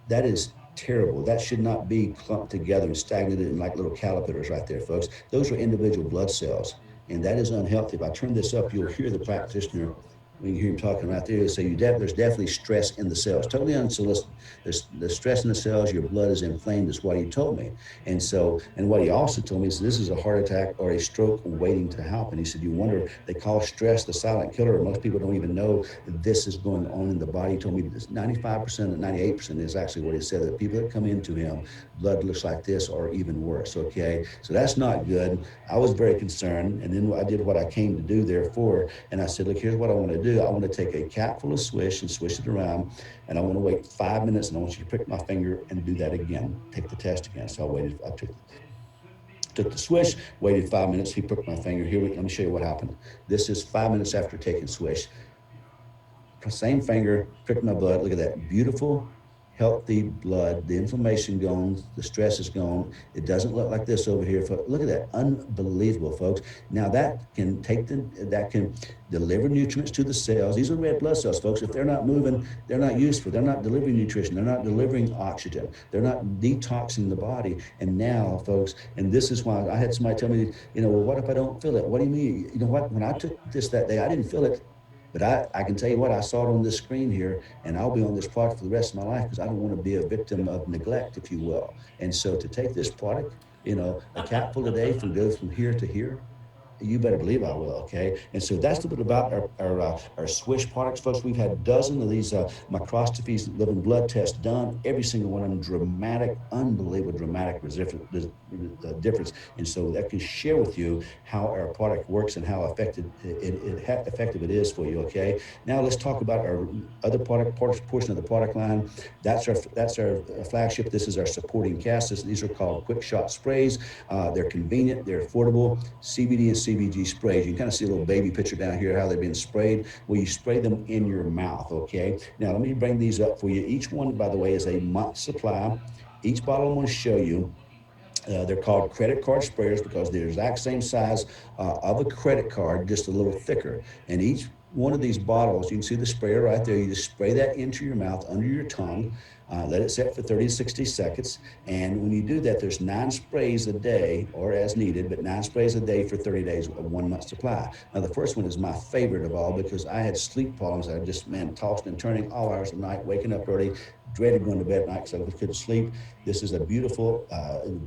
That is terrible. That should not be clumped together and stagnated in like little calipers right there, folks. Those are individual blood cells, and that is unhealthy. If I turn this up, you'll hear the practitioner. When you hear him talking right there, so there's definitely stress in the cells, totally unsolicited. There's the stress in the cells. Your blood is inflamed, is what he told me. And what he also told me is this is a heart attack or a stroke waiting to happen. He said, you wonder, they call stress the silent killer. Most people don't even know that this is going on in the body. He told me this 95% and 98% is actually what he said, that people that come into him, blood looks like this or even worse, okay? So that's not good. I was very concerned, and then I did what I came to do therefore, and I said, look, here's what I want to do. I want to take a cap full of Swish and swish it around, and I want to wait 5 minutes, and I want you to prick my finger and do that again. Take the test again. So I took the Swish, waited 5 minutes. He pricked my finger. Let me show you what happened. This is 5 minutes after taking Swish. Same finger, pricked my blood. Look at that beautiful, healthy blood. The inflammation gone, the stress is gone. It doesn't look like this over here. Look at that, unbelievable, folks. Now that can deliver nutrients to the cells. These are red blood cells, folks. If they're not moving, they're not useful. They're not delivering nutrition. They're not delivering oxygen. They're not detoxing the body. And now, folks, and this is why I had somebody tell me, well, what if I don't feel it? What do you mean? You know what? When I took this that day, I didn't feel it. But I can tell you what, I saw it on this screen here, and I'll be on this product for the rest of my life because I don't want to be a victim of neglect, if you will. And so to take this product, a capful a day go from here to here, You better believe I will, okay? And so that's a little bit about our Swish products, folks. We've had dozens of these microscopies, living blood tests done. Every single one of them dramatic, unbelievable dramatic difference. And so that can share with you how our product works and how effective it is for you, okay? Now let's talk about our other portion of the product line. That's our flagship. This is our supporting cast. These are called quick shot sprays. They're convenient, they're affordable. CBD and CBG sprays. You can kind of see a little baby picture down here how they've been sprayed. Well, you spray them in your mouth, okay? Now let me bring these up for you. Each one, by the way, is a month supply. Each bottle I'm going to show you. They're called credit card sprayers because they're the exact same size of a credit card, just a little thicker. And each one of these bottles, you can see the sprayer right there. You just spray that into your mouth, under your tongue. Let it set for 30 to 60 seconds. And when you do that, there's 9 sprays a day, or as needed, but 9 sprays a day for 30 days, a 1 month supply. Now, the first one is my favorite of all because I had sleep problems. I just, man, tossing and turning all hours of the night, waking up early, dreaded going to bed at night because I couldn't sleep. This is a beautiful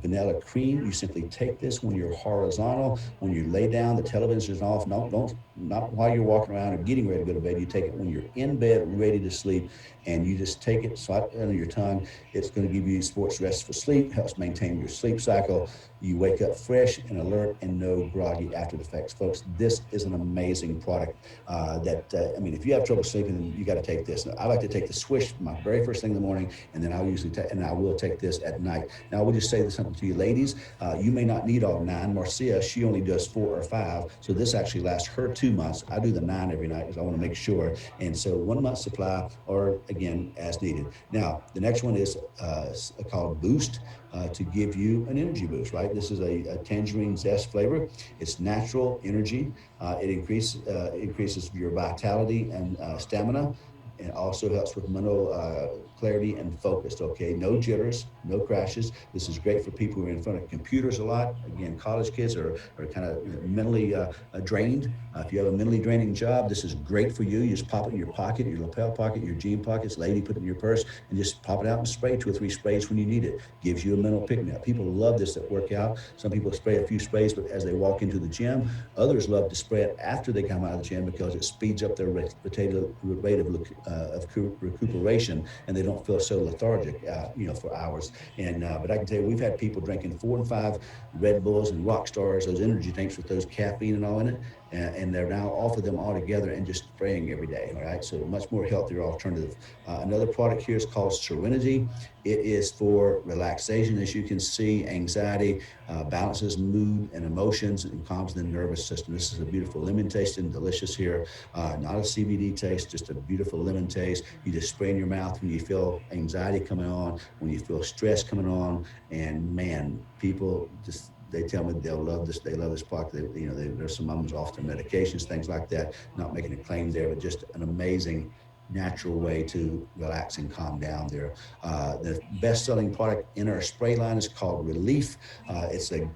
vanilla cream. You simply take this when you're horizontal, when you lay down, the television is off. Not while you're walking around or getting ready to go to bed. You take it when you're in bed, ready to sleep, and you just take it right under your tongue. It's going to give you sports rest for sleep, helps maintain your sleep cycle. You wake up fresh and alert and no groggy after effects. Folks, this is an amazing product I mean, if you have trouble sleeping, you got to take this. I like to take the Swish my very first thing in the morning, and then I'll usually take, and I will take this at night. Now, I will just say something to you ladies. You may not need all 9. Marcia, she only does 4 or 5. So this actually lasts her 2 months. I do the 9 every night because I want to make sure. And so 1 month supply, or again, as needed. Now, the next one is called Boost. To give you an energy boost, right? This is a tangerine zest flavor. It's natural energy. It increases your vitality and stamina. It also helps with mental clarity and focus, okay? No jitters, no crashes. This is great for people who are in front of computers a lot. Again, college kids are kind of mentally drained. If you have a mentally draining job, this is great for you. You just pop it in your pocket, your lapel pocket, your jean pockets. Lady, put it in your purse and just pop it out and spray 2 or 3 sprays when you need it. Gives you a mental pick-me-up. People love this at workout. Some people spray a few sprays but as they walk into the gym. Others love to spray it after they come out of the gym because it speeds up their rate of recuperation, and they don't feel so lethargic, for hours. And but I can tell you, we've had people drinking 4 and 5 Red Bulls and Rock Stars, those energy drinks with those caffeine and all in it, and they're now off of them altogether and just spraying every day. All right, so a much more healthier alternative. Another product here is called Serenity. It is for relaxation, as you can see, anxiety, balances mood and emotions, and calms the nervous system. This is a beautiful lemon taste and delicious here. Not a CBD taste, just a beautiful lemon taste. You just spray in your mouth when you feel anxiety coming on, when you feel stress coming on, and man, people just, they tell me they'll love this. They love this product. There's some mums off their medications, things like that. Not making a claim there, but just an amazing natural way to relax and calm down there. The best-selling product in our spray line is called Relief. It's a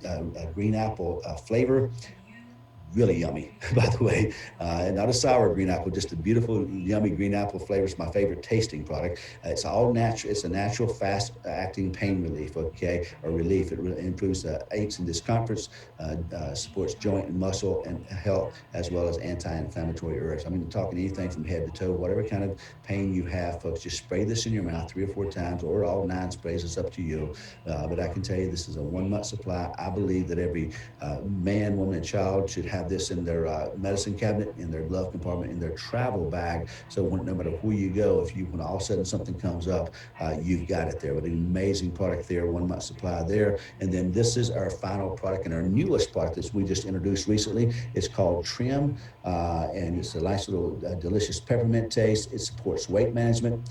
green apple flavor. Really yummy, by the way. Not a sour green apple, just a beautiful, yummy green apple flavor. It's my favorite tasting product. It's all natural. It's a natural, fast-acting pain relief, okay, or relief. It really improves aches and discomforts, supports joint and muscle and health, as well as anti-inflammatory herbs. I'm talking anything from head to toe, whatever kind of pain you have, folks, just spray this in your mouth 3 or 4 times, or all 9 sprays. It's up to you. But I can tell you, this is a 1 month supply. I believe that every man, woman, and child should have this in their medicine cabinet, in their glove compartment, in their travel bag. So no matter where you go, when all of a sudden something comes up, you've got it there. With an amazing product there, 1 month supply there. And then this is our final product and our newest product that we just introduced recently. It's called Trim, and it's a nice little delicious peppermint taste. It supports weight management.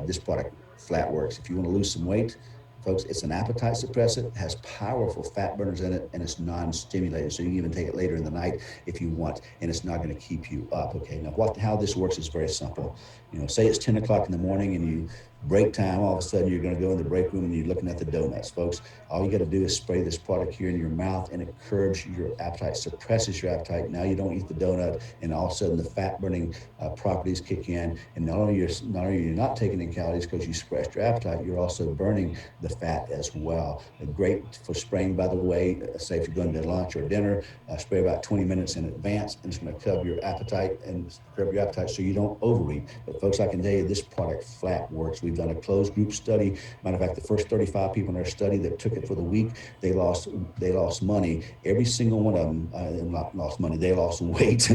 This product flat works. If you want to lose some weight, folks, it's an appetite suppressant, has powerful fat burners in it, and it's non-stimulating, so you can even take it later in the night if you want, and it's not going to keep you up, okay? Now, how this works is very simple. Say it's 10 o'clock in the morning, and you break time, all of a sudden you're going to go in the break room and you're looking at the donuts, folks. All you got to do is spray this product here in your mouth, and it curbs your appetite, suppresses your appetite. Now you don't eat the donut, and all of a sudden the fat burning properties kick in, and not only you're not taking in calories because you suppressed your appetite, you're also burning the fat as well. Great for spraying, by the way. Say if you're going to lunch or dinner, spray about 20 minutes in advance, and it's going to curb your appetite so you don't overeat. But folks, I can tell you this product flat works. We've done a closed group study. Matter of fact, the first 35 people in our study that took it for the week, they lost money. Every single one of them, not lost money, they lost weight.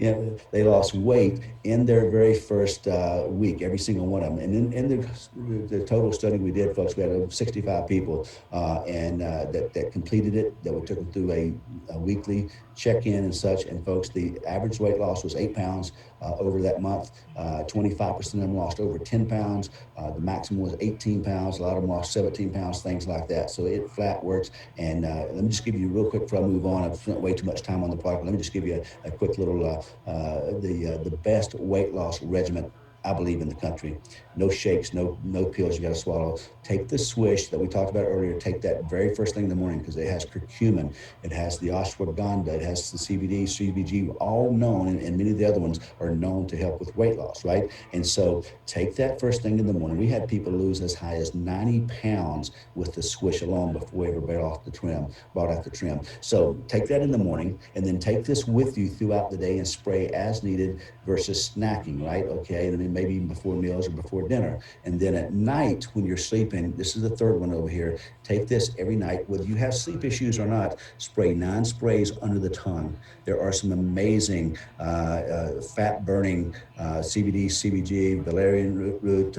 They lost weight in their very first week, every single one of them. And in the total study we did, folks, we had over 65 people and that completed it, that we took them through a weekly check-in and such. And folks, the average weight loss was 8 pounds over that month. 25% of them lost over 10 pounds. The maximum was 18 pounds. A lot of them lost 17 pounds, things like that. So it flat works. And let me just give you real quick before I move on. I've spent way too much time on the product. Let me just give you a quick little, the best weight loss regimen I believe in the country. No shakes, no pills you got to swallow. Take the swish that we talked about earlier. Take that very first thing in the morning because it has curcumin, it has the ashwagandha, it has the CBD, CBG, all known, and many of the other ones are known to help with weight loss, right? And so take that first thing in the morning. We had people lose as high as 90 pounds with the swish alone before we ever brought out the trim. So take that in the morning, and then take this with you throughout the day and spray as needed versus snacking, right? Okay, and then maybe even before meals or before dinner. And then at night when you're sleeping, this is the third one over here, take this every night, whether you have sleep issues or not. Spray 9 sprays under the tongue. There are some amazing fat burning CBD, CBG, valerian root,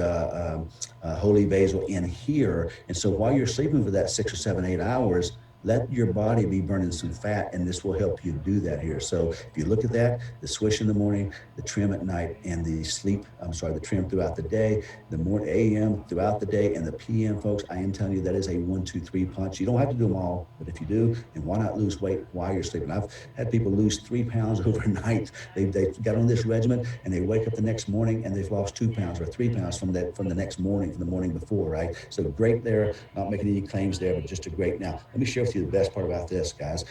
holy basil in here. And so while you're sleeping for that 6 or 7, 8 hours, let your body be burning some fat, and this will help you do that here. So if you look at that, the swish in the morning, the trim at night, and the trim throughout the day, the morning AM throughout the day, and the PM, folks, I am telling you that is a 1, 2, 3 punch. You don't have to do them all, but if you do, and why not lose weight while you're sleeping? I've had people lose 3 pounds overnight. They got on this regimen, and they wake up the next morning, and they've lost 2 pounds or 3 pounds from the next morning, from the morning before, right? So great there, not making any claims there, but just a great. Now, let me share with you the best part about this, guys.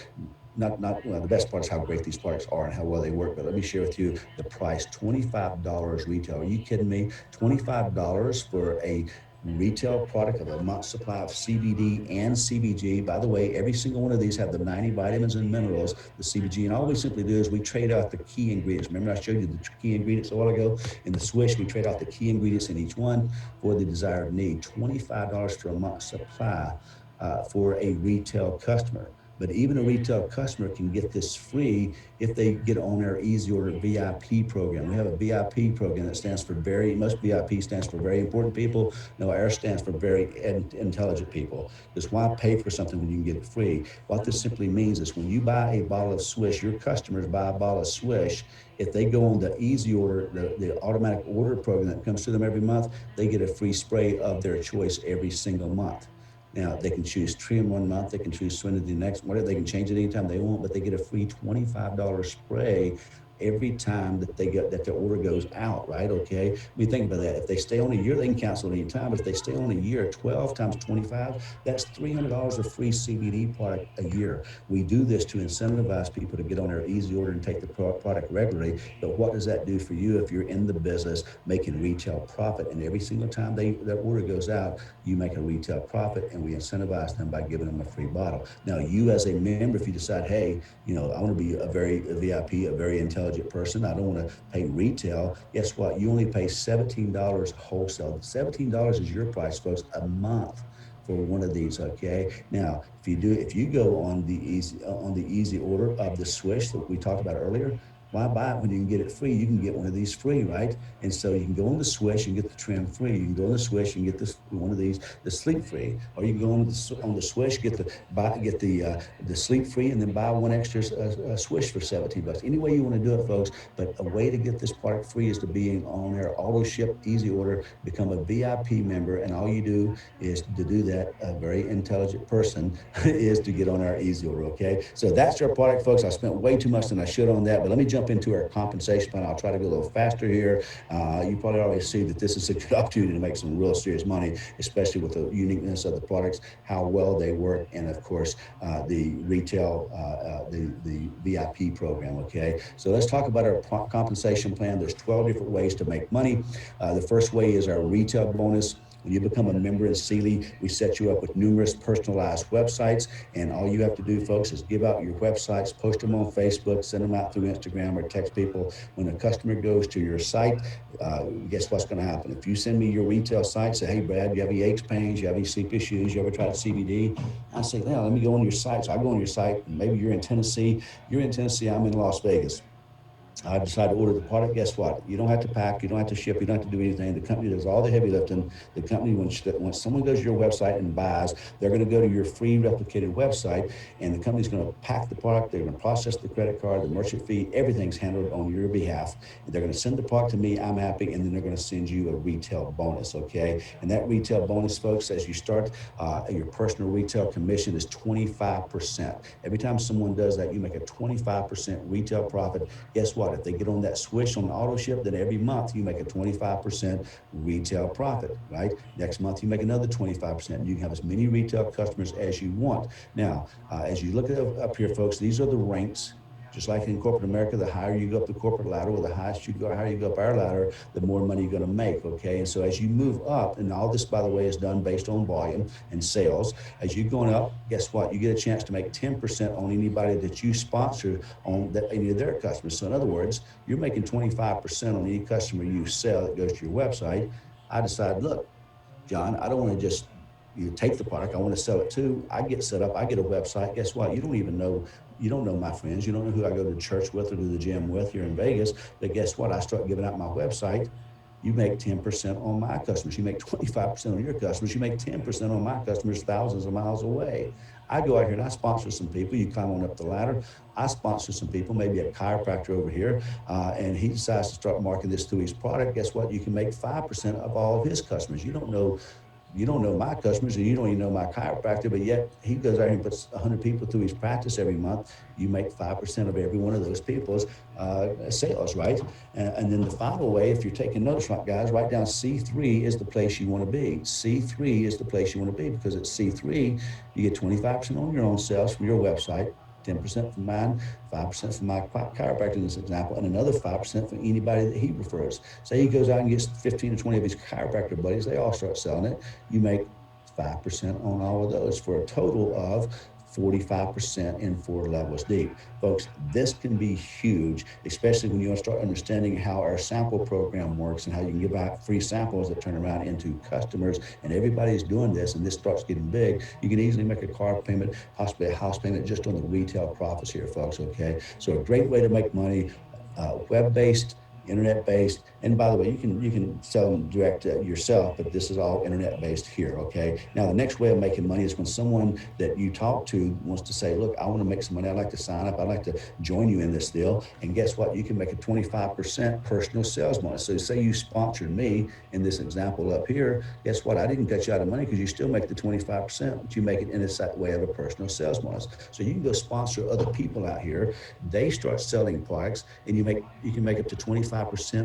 Not well, the best part is how great these products are and how well they work, but let me share with you the price. $25 retail. Are you kidding me? $25 for a retail product of a month's supply of CBD and CBG. By the way, every single one of these have the 90 vitamins and minerals, the CBG, and all we simply do is we trade out the key ingredients. Remember I showed you the key ingredients a while ago? In the swish, we trade out the key ingredients in each one for the desired need. $25 for a month's supply for a retail customer. But even a retail customer can get this free if they get on our Easy Order VIP program. We have a VIP program that stands for most VIP stands for very important people. No, ours stands for very intelligent people. Because why pay for something when you can get it free? What this simply means is when you buy a bottle of Swish, your customers buy a bottle of Swish, if they go on the Easy Order, the automatic order program that comes to them every month, they get a free spray of their choice every single month. Now, they can choose trim one month, they can choose swing the next, whatever, they can change it anytime they want, but they get a free $25 spray every time that their order goes out, right? Okay, I mean, think about that. If they stay on a year, they can cancel at any time. But if they stay on a year, 12 times 25, that's $300 of free CBD product a year. We do this to incentivize people to get on their Easy Order and take the product regularly. But what does that do for you if you're in the business making retail profit? And every single time that order goes out, you make a retail profit, and we incentivize them by giving them a free bottle. Now, you as a member, if you decide, hey, I want to be a VIP, a very intelligent person, I don't want to pay retail, guess what? You only pay $17 wholesale. $17 is your price, folks, a month for one of these. Okay, now if you go on the easy order of the swish that we talked about earlier, why buy it when you can get it free? You can get one of these free, right? And so you can go on the swish and get the trim free. You can go on the swish and get one of these, the sleep free, or you can go on the swish, get the sleep free, and then buy one extra swish for $17. Any way you want to do it, folks. But a way to get this product free is to be on their auto ship Easy Order, become a VIP member, and all you do is to do that. A very intelligent person is to get on our Easy Order. Okay, so that's our product, folks. I spent way too much than I should on that, but let me jump jump into our compensation plan. I'll try to go a little faster here. You probably already see that this is a good opportunity to make some real serious money, especially with the uniqueness of the products, how well they work, and of course, the retail, the VIP program, okay? So let's talk about our compensation plan. There's 12 different ways to make money. The first way is our retail bonus. When you become a member in cili, we set you up with numerous personalized websites, and all you have to do, folks, is give out your websites, post them on Facebook, send them out through Instagram, or text people. When a customer goes to your site, guess what's going to happen? If you send me your retail site, say, hey, Brad, do you have any aches, pains, you have any sleep issues, you ever tried CBD? I say, yeah, let me go on your site. So I go on your site, and maybe you're in Tennessee, I'm in Las Vegas. I decide to order the product. Guess what? You don't have to pack. You don't have to ship. You don't have to do anything. The company does all the heavy lifting. The company, when someone goes to your website and buys, they're going to go to your free replicated website, and the company's going to pack the product. They're going to process the credit card, the merchant fee. Everything's handled on your behalf. And they're going to send the product to me. I'm happy, and then they're going to send you a retail bonus. Okay, and that retail bonus, folks, as you start, your personal retail commission is 25%. Every time someone does that, you make a 25% retail profit. Guess what? If they get on that switch on auto ship, then every month you make a 25% retail profit, right? Next month you make another 25%. You can have as many retail customers as you want. Now, as you look up here, folks, these are the ranks. Just like in corporate America, the higher you go up the corporate ladder, or the higher you go up our ladder, the more money you're going to make, okay? And so as you move up, and all this, by the way, is done based on volume and sales, as you're going up, guess what? You get a chance to make 10% on anybody that you sponsor on any of their customers. So in other words, you're making 25% on any customer you sell that goes to your website. I decide, look, John, I don't want to just take the product. I want to sell it too. I get set up. I get a website. Guess what? You don't know my friends. You don't know who I go to church with or to the gym with here in Vegas. But guess what? I start giving out my website. You make 10% on my customers. You make 25% on your customers. You make 10% on my customers thousands of miles away. I go out here and I sponsor some people. You climb on up the ladder. I sponsor some people, maybe a chiropractor over here, and he decides to start marketing this through his product. Guess what? You can make 5% of all of his customers. You don't know my customers, and you don't even know my chiropractor, but yet he goes out here and puts 100 people through his practice every month. You make 5% of every one of those people's sales, right? And then the final way, if you're taking notes, right, guys, write down C3 is the place you want to be. C3 is the place you want to be, because at C3, you get 25% on your own sales from your website, 10% from mine, 5% from my chiropractor in this example, and another 5% from anybody that he refers. Say he goes out and gets 15 to 20 of his chiropractor buddies, they all start selling it. You make 5% on all of those for a total of 45% in 4 levels deep. Folks, this can be huge, especially when you start understanding how our sample program works and how you can give out free samples that turn around into customers, and everybody's doing this, and this starts getting big. You can easily make a car payment, possibly a house payment, just on the retail profits here, folks, okay? So a great way to make money, web-based, internet-based, and by the way, you can sell them direct yourself, but this is all internet-based here, okay? Now, the next way of making money is when someone that you talk to wants to say, look, I want to make some money. I'd like to sign up. I'd like to join you in this deal. And guess what? You can make a 25% personal sales bonus. So say you sponsored me in this example up here. Guess what? I didn't cut you out of money because you still make the 25%, but you make it in this way of a personal sales bonus. So you can go sponsor other people out here. They start selling products, and you can make up to 25%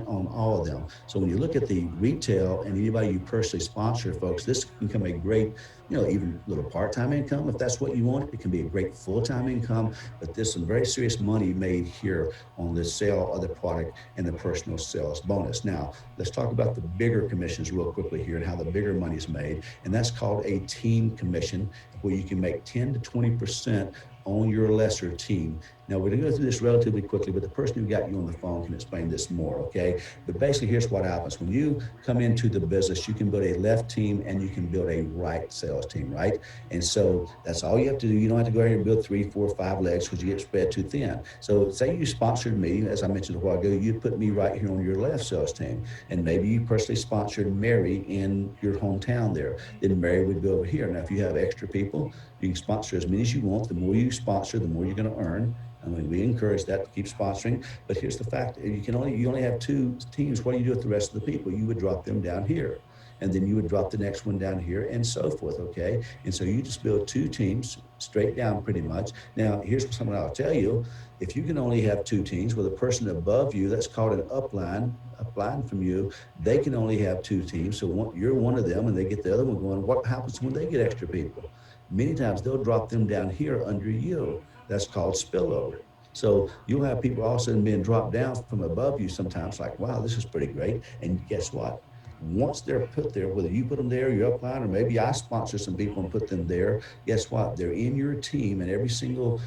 on all of them. So when you look at the retail and anybody you personally sponsor, folks, this can become a great, even a little part-time income if that's what you want. It can be a great full-time income, but there's some very serious money made here on the sale of the product and the personal sales bonus. Now, let's talk about the bigger commissions real quickly here and how the bigger money is made. And that's called a team commission, where you can make 10 to 20% on your lesser team. Now, we're going to go through this relatively quickly, but the person who got you on the phone can explain this more, okay? But basically, here's what happens. When you come into the business, you can build a left team and you can build a right sales team, right? And so that's all you have to do. You don't have to go out here and build 3, 4, 5 legs because you get spread too thin. So say you sponsored me, as I mentioned a while ago, you'd put me right here on your left sales team. And maybe you personally sponsored Mary in your hometown there. Then Mary would go over here. Now, if you have extra people, you can sponsor as many as you want. The more you sponsor, the more you're going to earn. I mean, we encourage that to keep sponsoring. But here's the fact: you only have two teams. What do you do with the rest of the people? You would drop them down here, and then you would drop the next one down here, and so forth. Okay, and so you just build two teams straight down, pretty much. Now, here's something I'll tell you: if you can only have two teams with a person above you, that's called an upline from you. They can only have two teams, so you're one of them, and they get the other one going. What happens when they get extra people? Many times they'll drop them down here under you. That's called spillover. So you'll have people all of a sudden being dropped down from above you sometimes, like, wow, this is pretty great. And guess what? Once they're put there, whether you put them there, your upline, or maybe I sponsor some people and put them there, guess what? They're in your team, and every single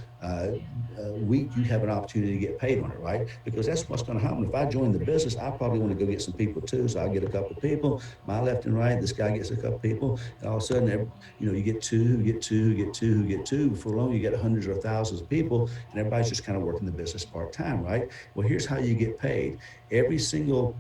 week you have an opportunity to get paid on it, right? Because that's what's going to happen. If I join the business, I probably want to go get some people too. So I get a couple of people, my left and right. This guy gets a couple of people, and all of a sudden, you get two, get two, get two, get two. Before long, you get hundreds or thousands of people, and everybody's just kind of working the business part time, right? Well, here's how you get paid. Every single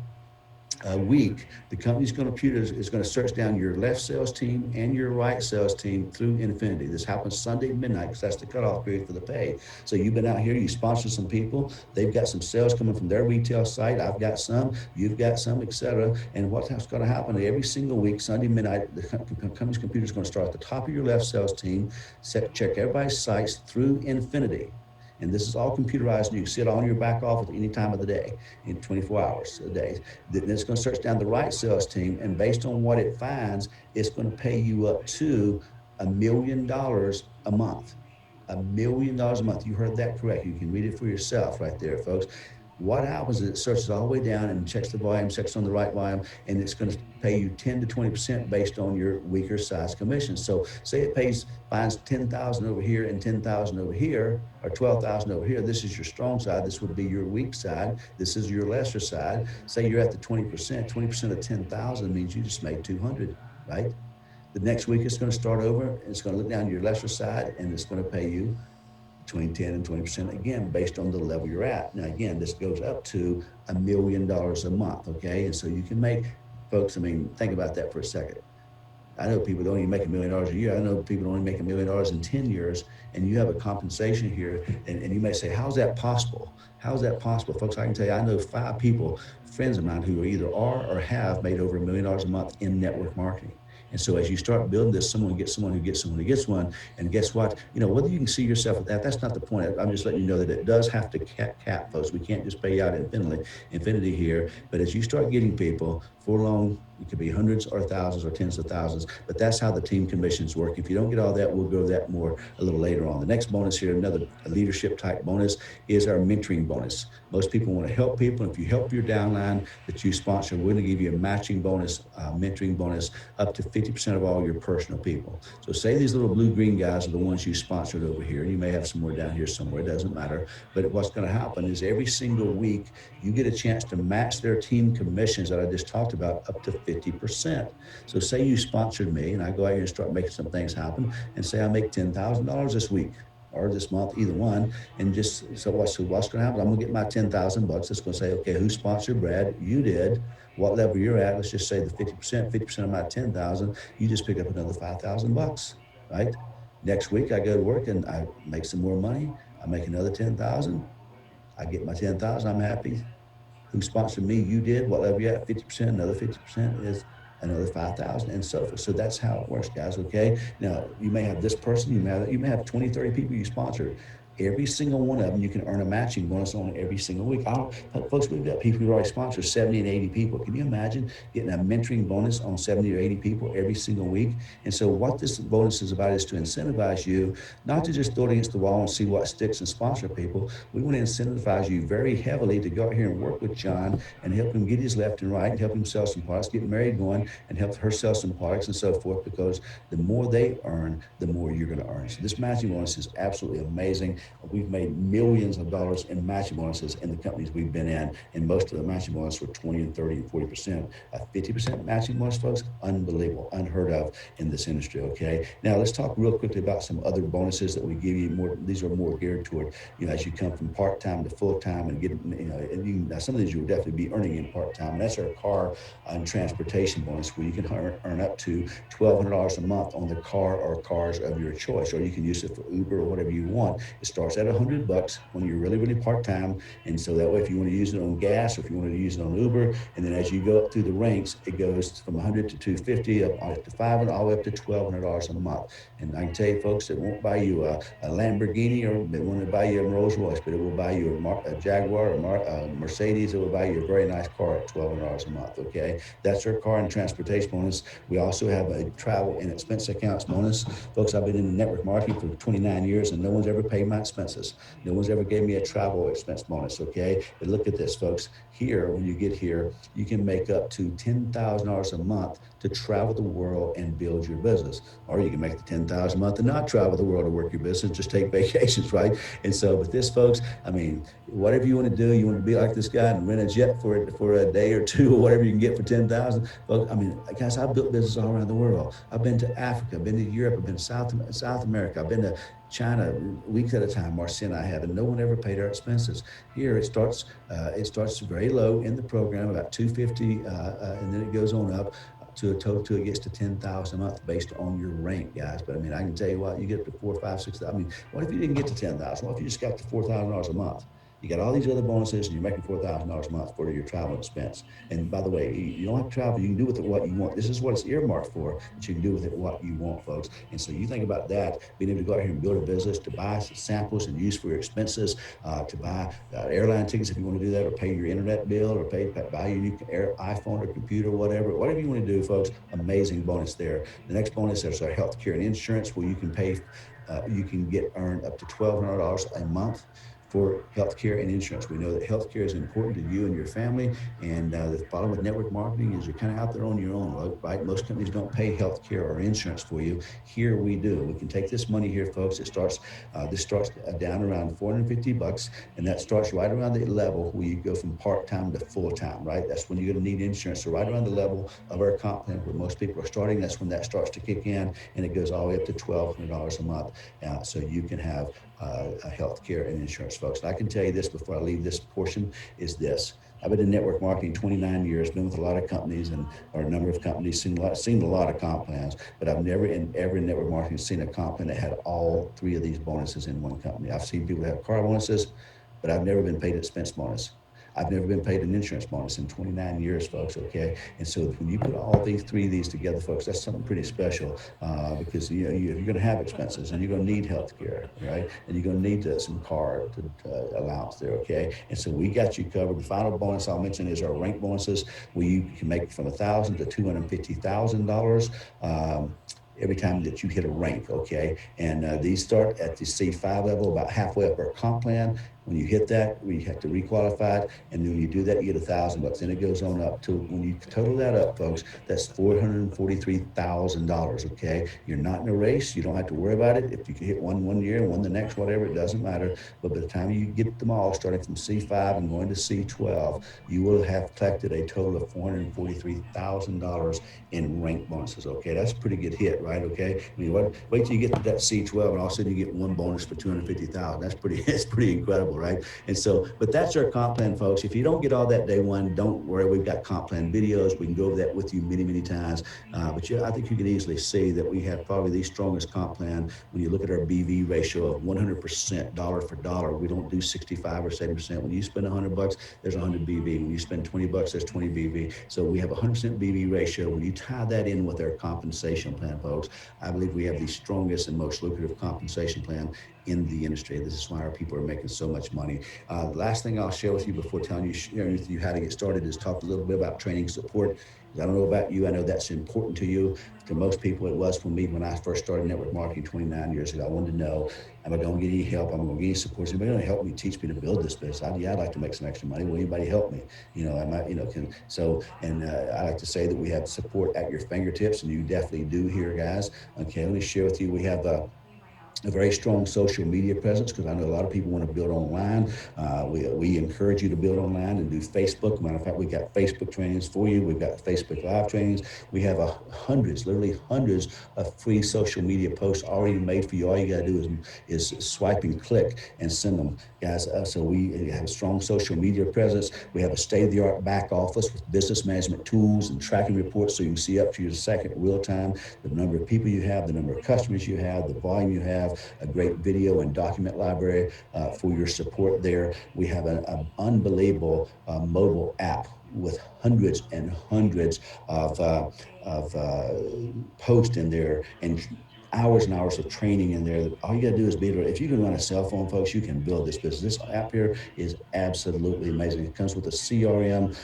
week, the company's computer is going to search down your left sales team and your right sales team through Infinity. This happens Sunday midnight because that's the cutoff period for the pay. So you've been out here, you sponsor some people, they've got some sales coming from their retail site, I've got some, you've got some, etc. And what's going to happen every single week, Sunday midnight, the company's computer is going to start at the top of your left sales team, check everybody's sites through Infinity. And this is all computerized, and you can sit on your back office any time of the day, in 24 hours a day. Then it's going to search down the right sales team, and based on what it finds, it's going to pay you up to $1 million a month. $1 million a month. You heard that correct. You can read it for yourself right there, folks. What happens is it searches all the way down and checks the volume, checks on the right volume, and it's going to pay you 10 to 20% based on your weaker size commission. So say it finds 10,000 over here and 10,000 over here, or 12,000 over here. This is your strong side. This would be your weak side. This is your lesser side. Say you're at the 20%. 20% of 10,000 means you just made 200, right? The next week it's going to start over. And it's going to look down your lesser side, and it's going to pay you between 10 and 20%, again, based on the level you're at. Now, again, this goes up to $1 million a month, okay? And so you can make, folks, I mean, think about that for a second. I know people don't even make $1 million a year. I know people don't even make $1 million in 10 years, and you have a compensation here, and you may say, how's that possible? How's that possible? Folks, I can tell you, I know 5 people, friends of mine, who either are or have made over $1 million a month in network marketing. And so as you start building this, someone gets someone who gets someone who gets one. And guess what? Whether you can see yourself with that, that's not the point. I'm just letting you know that it does have to cap, folks. We can't just pay out infinity here. But as you start getting people, for long, it could be hundreds or thousands or tens of thousands. But that's how the team commissions work. If you don't get all that, we'll go that more a little later on. The next bonus here, another leadership type bonus, is our mentoring bonus. Most people want to help people. And if you help your downline that you sponsor, we're going to give you a matching bonus, mentoring bonus, up to 50% of all your personal people. So say these little blue-green guys are the ones you sponsored over here. You may have some more down here somewhere. It doesn't matter. But what's going to happen is every single week, you get a chance to match their team commissions that I just talked about up to 50%. So say you sponsored me, and I go out here and start making some things happen, and say I make $10,000 this week or this month, either one, and just so what's going to happen? I'm going to get my 10,000 bucks. It's going to say, okay, who sponsored Brad? You did. What level you're at? Let's just say the 50% of my 10,000. You just pick up another 5,000 bucks, right? Next week I go to work and I make some more money. I make another 10,000. I get my 10,000. I'm happy. Who sponsored me? You did. What level you at? 50%. Another 50% is another 5,000, and so forth. So that's how it works, guys. Okay. Now you may have this person. You may have 20, 30 people you sponsor. Every single one of them, you can earn a matching bonus on every single week. Folks, we've got people who already sponsor 70 and 80 people. Can you imagine getting a mentoring bonus on 70 or 80 people every single week? And so what this bonus is about is to incentivize you, not to just throw it against the wall and see what sticks and sponsor people. We want to incentivize you very heavily to go out here and work with John and help him get his left and right, and help him sell some products, get Mary going, and help her sell some products and so forth, because the more they earn, the more you're going to earn. So this matching bonus is absolutely amazing. We've made millions of dollars in matching bonuses in the companies we've been in, and most of the matching bonuses were 20 and 30 and 40%. A 50% matching bonus, folks, unbelievable, unheard of in this industry, okay? Now, let's talk real quickly about some other bonuses that we give you. These are more geared toward, as you come from part-time to full-time and get, now some of these you will definitely be earning in part-time, and that's our car and transportation bonus, where you can earn up to $1,200 a month on the car or cars of your choice, or you can use it for Uber or whatever you want. It's starts at $100 when you're really, really part-time. And so that way, if you want to use it on gas or if you want to use it on Uber, and then as you go up through the ranks, it goes from 100 to 250 up to 500, all the way up to $1,200 a month. And I can tell you, folks, it won't buy you a Lamborghini or it won't buy you a Rolls Royce, but it will buy you a Jaguar or a Mercedes. It will buy you a very nice car at $1,200 a month. Okay, that's our car and transportation bonus. We also have a travel and expense accounts bonus. Folks, I've been in network marketing for 29 years and no one's ever paid my expenses. No one's ever gave me a travel expense bonus, okay? But look at this, folks. Here, when you get here, you can make up to $10,000 a month to travel the world and build your business. Or you can make the $10,000 a month and not travel the world to work your business, just take vacations, right? And so with this, folks, I mean, whatever you want to do, you want to be like this guy and rent a jet for a day or two or whatever you can get for 10,000. Folks, I mean, guys, I've built business all around the world. I've been to Africa, I've been to Europe, I've been to South America, I've been to China weeks at a time. Marcia and I have, and no one ever paid our expenses. Here it starts very low in the program, about 250, and then it goes on up to a total till it gets to 10,000 a month based on your rank, guys. But I mean, I can tell you what, you get up to 4, 5, 6. I mean, what if you didn't get to 10,000? What if you just got to $4,000 a month? You got all these other bonuses, and you're making $4,000 a month for your travel expense. And by the way, you don't have to travel. You can do with it what you want. This is what it's earmarked for, but you can do with it what you want, folks. And so you think about that, being able to go out here and build a business, to buy samples and use for your expenses, to buy airline tickets if you want to do that, or pay your internet bill, or buy your new iPhone or computer, whatever you want to do, folks. Amazing bonus there. The next bonus is our health care and insurance, where you can earn up to $1,200 a month for healthcare and insurance. We know that healthcare is important to you and your family, and the problem with network marketing is you're kind of out there on your own, right? Most companies don't pay healthcare or insurance for you. Here we do. We can take this money here, folks. This starts down around $450, and that starts right around the level where you go from part-time to full-time, right? That's when you're going to need insurance. So right around the level of our comp plan where most people are starting, that's when that starts to kick in, and it goes all the way up to $1,200 a month. So you can have health care and insurance, folks. And I can tell you this before I leave this portion is this. I've been in network marketing 29 years, been with a lot of companies or a number of companies, seen a lot of comp plans, but I've never in network marketing seen a comp plan that had all three of these bonuses in one company. I've seen people have car bonuses, but I've never been paid an expense bonus. I've never been paid an insurance bonus in 29 years, folks, okay? And so when you put all three of these together, folks, that's something pretty special because you're going to have expenses and you're going to need health care, right? And you're going to need some car allowance there, okay? And so we got you covered. The final bonus I'll mention is our rank bonuses, where you can make from $1,000 to $250,000. Every time that you hit a rank, okay? And these start at the C5 level, about halfway up our comp plan. When you hit that, we have to requalify it, and then when you do that, you get $1,000. Then it goes on up to, when you total that up, folks, that's $443,000. Okay, you're not in a race. You don't have to worry about it. If you can hit one year and one the next, whatever, it doesn't matter. But by the time you get them all, starting from C5 and going to C12, you will have collected a total of $443,000 in rank bonuses. Okay, that's a pretty good hit, right? Okay, I mean, wait till you get to that C12, and all of a sudden you get one bonus for $250,000. That's pretty incredible, right? And so, but that's our comp plan, folks. If you don't get all that day one, don't worry. We've got comp plan videos. We can go over that with you many times. But I think you can easily see that we have probably the strongest comp plan when you look at our BV ratio of 100% dollar for dollar. We don't do 65 or 70%. When you spend $100, there's 100 BV. When you spend $20, there's 20 BV. So we have a 100% BV ratio. When you tie that in with our compensation plan, folks, I believe we have the strongest and most lucrative compensation plan in the industry. This is why our people are making so much money. The last thing I'll share with you before sharing with you how to get started is talk a little bit about training support. I don't know about you. I know that's important to you. To most people, it was for me when I first started network marketing 29 years ago. I wanted to know, am I going to get any help? Am I going to get any support? Is anybody going to help me, teach me to build this business? I'd like to make some extra money. Will anybody help me? I like to say that we have support at your fingertips, and you definitely do here, guys. Okay, let me share with you. We have a very strong social media presence, because I know a lot of people want to build online. We encourage you to build online and do Facebook. Matter of fact, we've got Facebook trainings for you. We've got Facebook Live trainings. We have literally hundreds of free social media posts already made for you. All you got to do is swipe and click and send them, guys. So we have a strong social media presence. We have a state-of-the-art back office with business management tools and tracking reports, so you can see up to your second real time the number of people you have, the number of customers you have, the volume you have, have a great video and document library for your support there. We have an unbelievable mobile app with hundreds and hundreds of posts in there and hours and hours of training in there. All you got to do is be able to, if you can run a cell phone, folks, you can build this business. This app here is absolutely amazing. It comes with a CRM.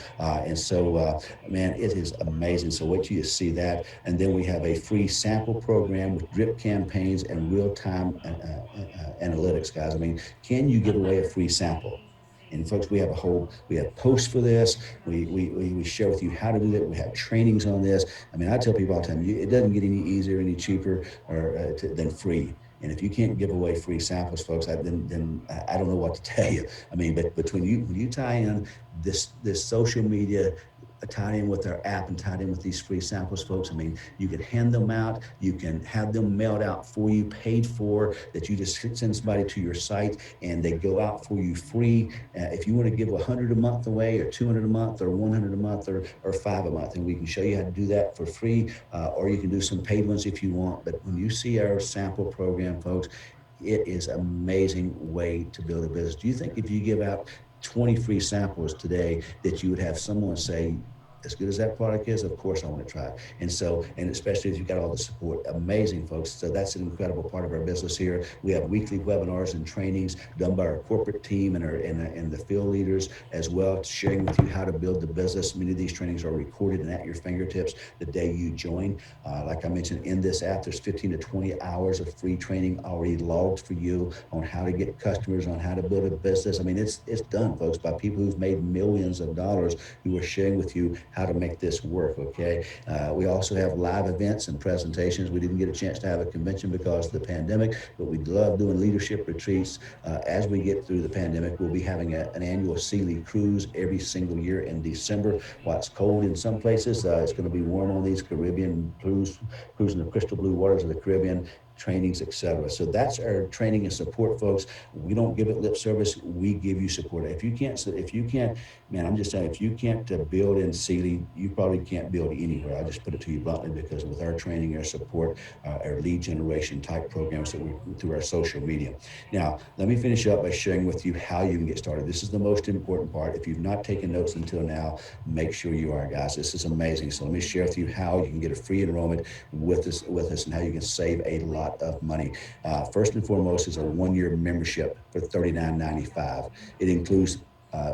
Man, it is amazing. So wait till you see that. And then we have a free sample program with drip campaigns and real-time analytics, guys. I mean, can you give away a free sample? And folks, we have posts for this. We share with you how to do that. We have trainings on this. I mean, I tell people all the time, it doesn't get any easier, any cheaper, than free. And if you can't give away free samples, folks, then I don't know what to tell you. I mean, but between you, when you tie in this social media, tied in with our app and tied in with these free samples, folks. I mean, you can hand them out. You can have them mailed out for you, paid for, that you just send somebody to your site and they go out for you free. If you want to give 100 a month away or 200 a month or 100 a month or 5 a month, and we can show you how to do that for free, or you can do some paid ones if you want. But when you see our sample program, folks, it is an amazing way to build a business. Do you think if you give out 20 free samples today that you would have someone say, as good as that product is, of course I want to try it. And especially if you've got all the support, amazing, folks. So that's an incredible part of our business here. We have weekly webinars and trainings done by our corporate team and the field leaders as well, sharing with you how to build the business. Many of these trainings are recorded and at your fingertips the day you join. Like I mentioned, in this app, there's 15 to 20 hours of free training already logged for you on how to get customers, on how to build a business. I mean, it's done, folks, by people who've made millions of dollars who are sharing with you how to make this work, okay? We also have live events and presentations. We didn't get a chance to have a convention because of the pandemic, but we love doing leadership retreats. As we get through the pandemic, we'll be having an annual cili cruise every single year in December. While it's cold in some places, it's going to be warm on these Caribbean cruising the crystal blue waters of the Caribbean, trainings, etc. So that's our training and support, folks. We don't give it lip service. We give you support. If you can't, man, I'm just saying, if you can't build in cili, you probably can't build anywhere. I just put it to you bluntly, because with our training, our support, our lead generation type programs that we through our social media. Now, let me finish up by sharing with you how you can get started. This is the most important part. If you've not taken notes until now, make sure you are, guys. This is amazing. So let me share with you how you can get a free enrollment with us and how you can save a lot of money. First and foremost is a 1-year membership for $39.95. It includes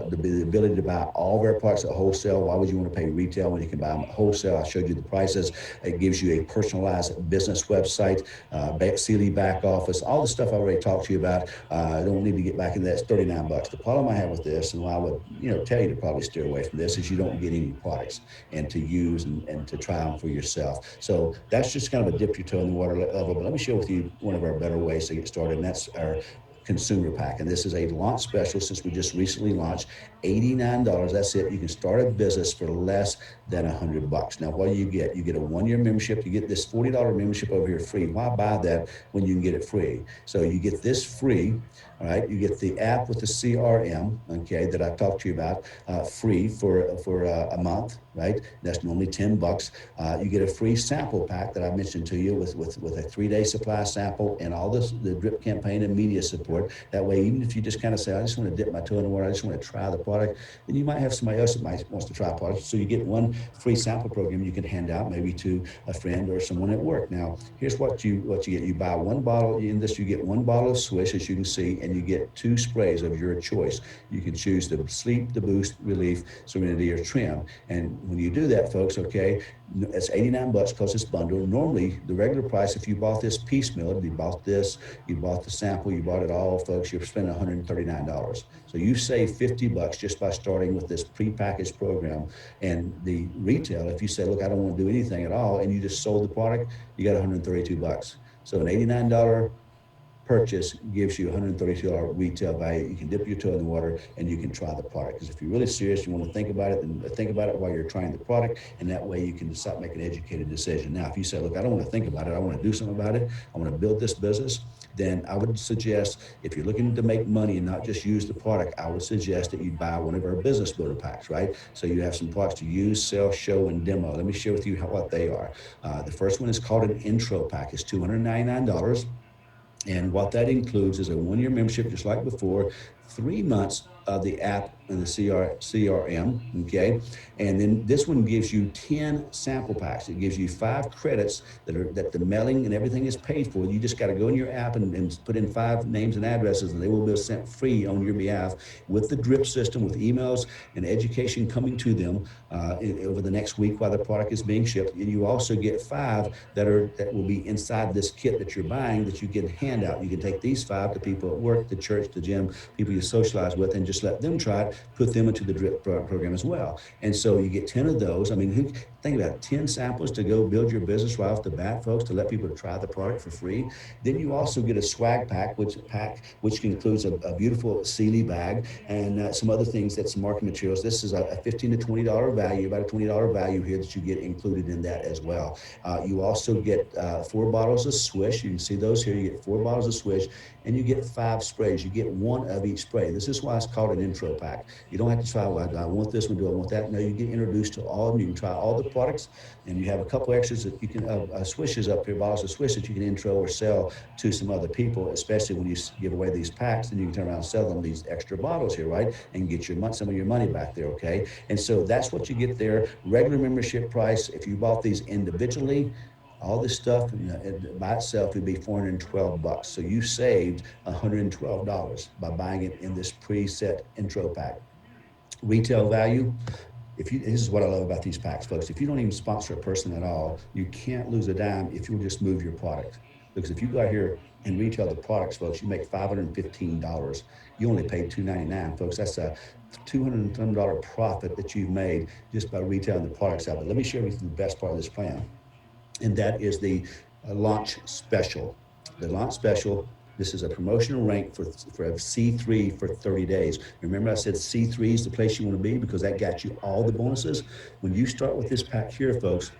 the ability to buy all of our products at wholesale. Why would you want to pay retail when you can buy them at wholesale? I showed you the prices. It gives you a personalized business website, cili back office, all the stuff I already talked to you about. I don't need to get back into that. It's $39. The problem I have with this, and why I would tell you to probably steer away from this, is you don't get any products and to use and to try them for yourself. So that's just kind of a dip your toe in the water level. But let me share with you one of our better ways to get started, and that's our consumer pack. And this is a launch special since we just recently launched. $89, that's it. You can start a business for less than $100. Now, what do you get? You get a 1-year membership. You get this $40 membership over here free. Why buy that when you can get it free? So you get this free, all right? You get the app with the CRM, okay, that I talked to you about, free for a month, right? That's normally $10. You get a free sample pack that I mentioned to you with a 3-day supply sample and all the drip campaign and media support. That way, even if you just kind of say, I just want to dip my toe in the water, I just want to try the product, then you might have somebody else that wants to try a product. So you get one free sample program you can hand out maybe to a friend or someone at work. Now, here's what you get. You buy one bottle. In this, you get one bottle of Swish, as you can see, and you get 2 sprays of your choice. You can choose the Sleep, the Boost, Relief, Serenity, or Trim. And when you do that, folks, okay, it's $89 because it's bundled. Normally, the regular price, if you bought this piecemeal, you bought this, you bought the sample, you bought it all, folks, you're spending $139. So you save $50 just by starting with this prepackaged program. And the retail, if you say, look, I don't want to do anything at all, and you just sold the product, you got $132. So an $89 purchase gives you $132 retail value. You can dip your toe in the water and you can try the product. Because if you're really serious, you want to think about it, then think about it while you're trying the product, and that way you can start making an educated decision. Now, if you say, look, I don't want to think about it, I want to do something about it, I want to build this business, then I would suggest, if you're looking to make money and not just use the product, I would suggest that you buy one of our business builder packs, right? So you have some products to use, sell, show, and demo. Let me share with you what they are. The first one is called an intro pack. It's $299. And what that includes is a 1 year membership, just like before, 3 months of the app and the CRM, okay? And then this one gives you 10 sample packs. It gives you 5 credits that the mailing and everything is paid for. You just got to go in your app and put in 5 names and addresses, and they will be sent free on your behalf with the drip system, with emails and education coming to them over the next week while the product is being shipped. And you also get 5 that will be inside this kit that you're buying that you can hand out. You can take these 5 to people at work, the church, the gym, people you socialize with, and just let them try it, put them into the drip program as well. And so you get 10 of those. I mean, think about it, 10 samples to go build your business right off the bat, folks, to let people try the product for free. Then you also get a swag pack, which includes a beautiful cili bag and some other things, that's some marketing materials. This is a $15 to $20 value, about a $20 value here that you get included in that as well. You also get 4 bottles of Swish. You can see those here. You get 4 bottles of Swish, and you get 5 sprays. You get 1 of each spray. This is why it's called an intro pack. You don't have to try, well, do I want this one? Do I want that? No, you get introduced to all of them. You can try all the products, and you have a couple extras that you can, Swishes up here, bottles of Swish that you can intro or sell to some other people, especially when you give away these packs. Then you can turn around and sell them these extra bottles here, right? And get some of your money back there, okay? And so that's what you get there. Regular membership price, if you bought these individually, all this stuff, by itself would be $412. So you saved $112 by buying it in this preset intro pack. Retail value, this is what I love about these packs, folks. If you don't even sponsor a person at all, you can't lose a dime if you'll just move your product. Because if you go out here and retail the products, folks, you make $515. You only paid $299, folks. That's a $200 profit that you've made just by retailing the products out. But let me share with you the best part of this plan, and that is the launch special. The launch special. This is a promotional rank for C3 for 30 days. Remember I said C3 is the place you want to be because that got you all the bonuses. When you start with this pack here, folks,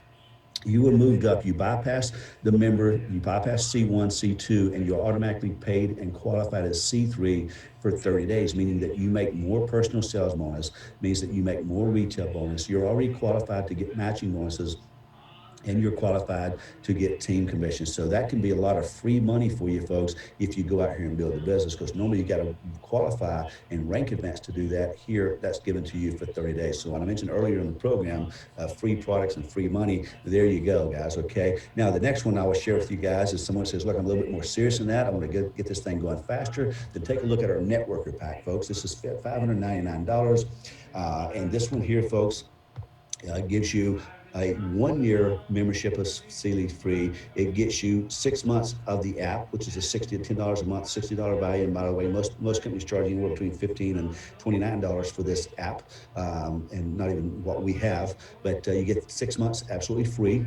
you are moved up. You bypass the member, you bypass C1, C2, and you're automatically paid and qualified as C3 for 30 days, meaning that you make more personal sales bonus, means that you make more retail bonus. You're already qualified to get matching bonuses, and you're qualified to get team commissions. So that can be a lot of free money for you folks if you go out here and build a business, because normally you got to qualify and rank advance to do that. Here, that's given to you for 30 days. So when I mentioned earlier in the program, free products and free money, there you go, guys, okay? Now, the next one I will share with you guys is someone says, look, I'm a little bit more serious than that. I want to get this thing going faster. Then take a look at our networker pack, folks. This is $599. And this one here, folks, gives you a 1 year membership of Cili free. It gets you 6 months of the app, which is a $60 to $10 a month, $60 value. And by the way, most companies charge anywhere between $15 and $29 for this app, and not even what we have. But you get 6 months absolutely free,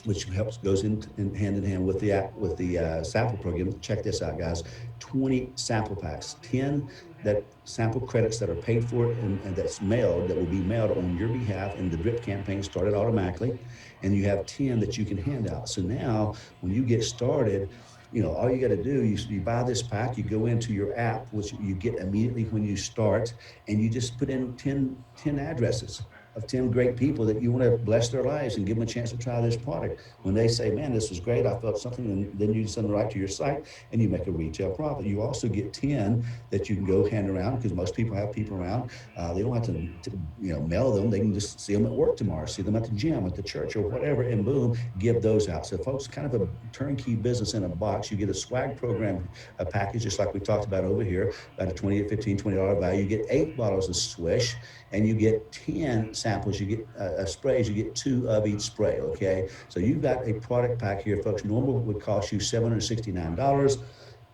which goes hand in hand with the app, with the sample program. Check this out, guys. 20 sample packs, 10 that sample credits that are paid for and that's mailed, that will be mailed on your behalf, and the drip campaign started automatically. And you have 10 that you can hand out. So now when you get started, all you got to do, you buy this pack, you go into your app, which you get immediately when you start, and you just put in 10 addresses of 10 great people that you want to bless their lives and give them a chance to try this product. When they say, man, this was great, I felt something, and then you send them right to your site and you make a retail profit. You also get 10 that you can go hand around, because most people have people around. They don't have to mail them. They can just see them at work tomorrow, see them at the gym, at the church, or whatever, and boom, give those out. So folks, kind of a turnkey business in a box. You get a swag program, a package, just like we talked about over here, about a $20 to $15 value. You get 8 bottles of Swish, and you get 10 samples. You get sprays. You get 2 of each spray, okay? So you've got a product pack here, folks. Normal would cost you $769.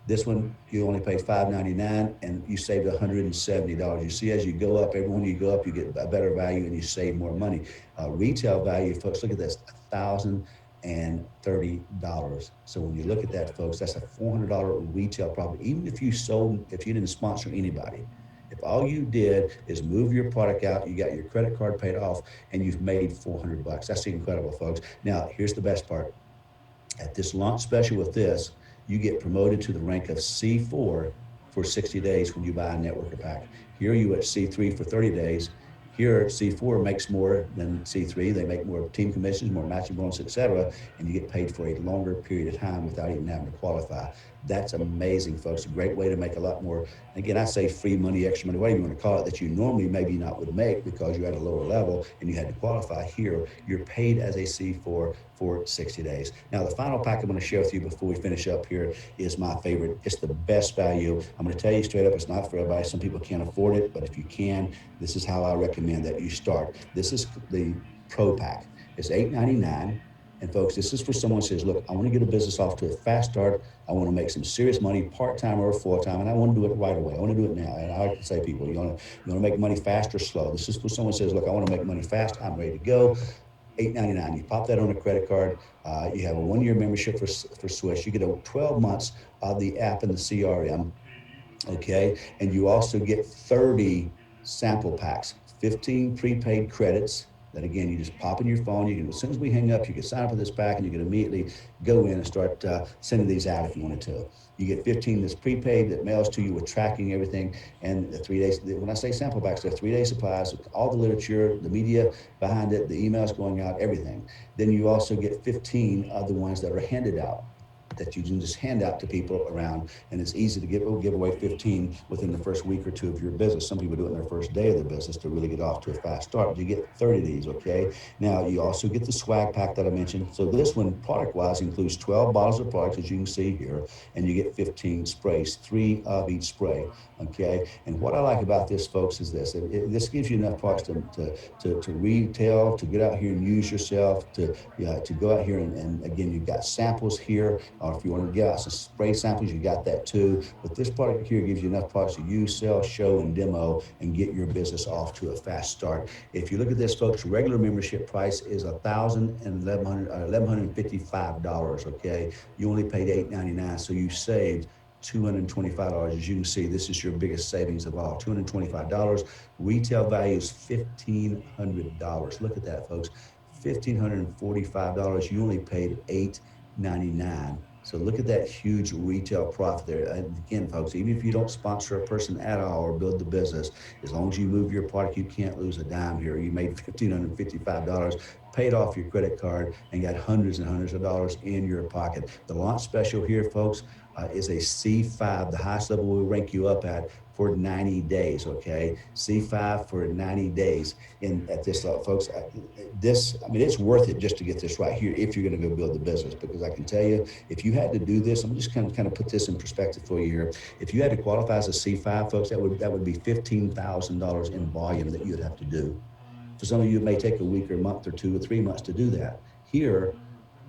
This one, you only pay $599, and you saved $170. You see, as you go up, every one you go up, you get a better value and you save more money. Retail value, folks, look at this, $1,030. So when you look at that, folks, that's a $400 retail profit. Even if you didn't sponsor anybody. If all you did is move your product out, you got your credit card paid off, and you've made $400. That's incredible, folks. Now, here's the best part. At this launch special with this, you get promoted to the rank of C4 for 60 days when you buy a networker pack. Here you at C3 for 30 days. Here, C4 makes more than C3. They make more team commissions, more matching bonus, etc., and you get paid for a longer period of time without even having to qualify. That's amazing, folks. A great way to make a lot more. Again, I say free money, extra money, whatever you want to call it, that you normally maybe not would make because you're at a lower level and you had to qualify. Here, you're paid as a C for 60 days. Now, the final pack I'm going to share with you before we finish up here is my favorite. It's the best value. I'm going to tell you straight up, it's not for everybody. Some people can't afford it, but if you can, this is how I recommend that you start. This is the Pro Pack. It's $8.99. And folks, this is for someone who says, look, I want to get a business off to a fast start. I want to make some serious money, part-time or full-time, and I want to do it right away. I want to do it now. And I like to say, people, you want to make money fast or slow. This is for someone who says, look, I want to make money fast. I'm ready to go. $8.99. You pop that on a credit card. You have a 1-year membership for Swish. You get 12 months of the app and the CRM. Okay, and you also get 30 sample packs, 15 prepaid credits that, again, you just pop in your phone. You can, as soon as we hang up, you can sign up for this pack and you can immediately go in and start sending these out if you wanted to. You get 15 that's prepaid that mails to you with tracking everything, and the 3 days. When I say sample packs, they're 3-day supplies, all the literature, the media behind it, the emails going out, everything. Then you also get 15 of the ones that are handed out, that you can just hand out to people around, and it's easy to give away 15 within the first week or two of your business. Some people do it in their first day of their business to really get off to a fast start. But you get 30 of these, okay? Now, you also get the swag pack that I mentioned. So this one, product-wise, includes 12 bottles of products, as you can see here, and you get 15 sprays, 3 of each spray, okay? And what I like about this, folks, is this. This gives you enough products to retail, to get out here and use yourself, to go out here and again, you've got samples here. If you want to get out some spray samples, you got that too. But this product here gives you enough products to use, sell, show, and demo, and get your business off to a fast start. If you look at this, folks, regular membership price is $1,155. Okay, you only paid $8.99, so you saved $225. As you can see, this is your biggest savings of all. $225. Retail value is $1,500. Look at that, folks. $1,545. You only paid $8.99. So look at that huge retail profit there. And again, folks, even if you don't sponsor a person at all or build the business, as long as you move your product, you can't lose a dime here. You made $1,555, paid off your credit card, and got hundreds and hundreds of dollars in your pocket. The launch special here, folks, is a C5, the highest level we'll rank you up at, for 90 days, okay? C5 for 90 days at this level, folks. It's worth it just to get this right here if you're gonna go build the business, because I can tell you, if you had to do this, I'm just kind of put this in perspective for you here. If you had to qualify as a C5, folks, that would be $15,000 in volume that you'd have to do. For some of you, it may take a week or a month or 2 or 3 months to do that. Here,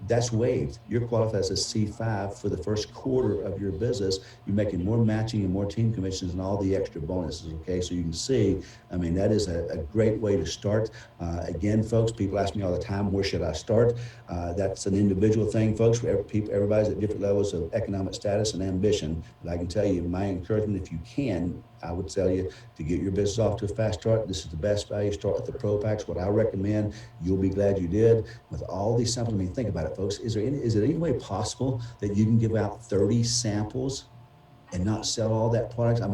that's waived. You're qualified as a C5 for the first quarter of your business. You're making more matching and more team commissions and all the extra bonuses, okay? So you can see, that is a great way to start. Again, folks, people ask me all the time, where should I start? That's an individual thing, folks. Everybody's at different levels of economic status and ambition. But I can tell you, my encouragement, if you can, I would tell you to get your business off to a fast start. This is the best value. Start with the Pro Packs. What I recommend, you'll be glad you did. With all these samples, think about it, folks. Is it any way possible that you can give out 30 samples and not sell all that product? I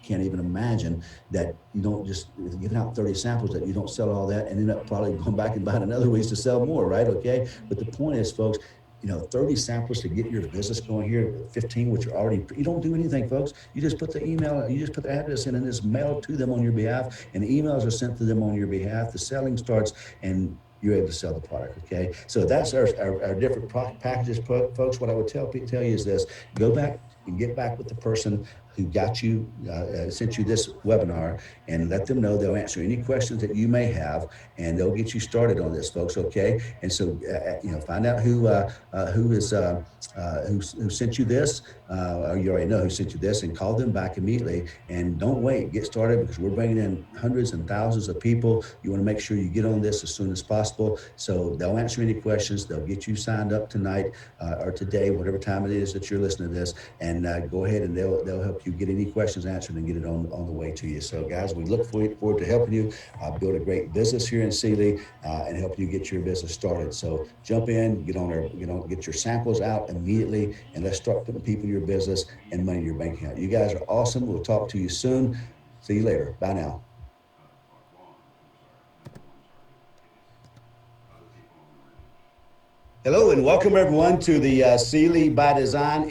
can't even imagine that you don't just giving out 30 samples, that you don't sell all that and end up probably going back and buying another ways to sell more, right? Okay. But the point is, folks, 30 samples to get your business going here, 15, which are already, you don't do anything, folks. You just put the email, you just put the address in, and it's mailed to them on your behalf, and emails are sent to them on your behalf. The selling starts, and you're able to sell the product, okay? So that's our different packages, folks. What I would tell you is this: go back and get back with the person who got you, sent you this webinar, and let them know. They'll answer any questions that you may have, and they'll get you started on this, folks, okay? And so, find out who sent you this, or you already know who sent you this, and call them back immediately. And don't wait, get started, because we're bringing in hundreds and thousands of people. You want to make sure you get on this as soon as possible. So they'll answer any questions. They'll get you signed up tonight or today, whatever time it is that you're listening to this, and go ahead and they'll help you get any questions answered and get it on the way to you. So guys, we look forward to helping you build a great business here in Cili and help you get your business started. So jump in, get your samples out immediately, and let's start putting people in your business and money in your bank account. You guys are awesome. We'll talk to you soon. See you later. Bye now. Hello and welcome everyone to the Cili by Design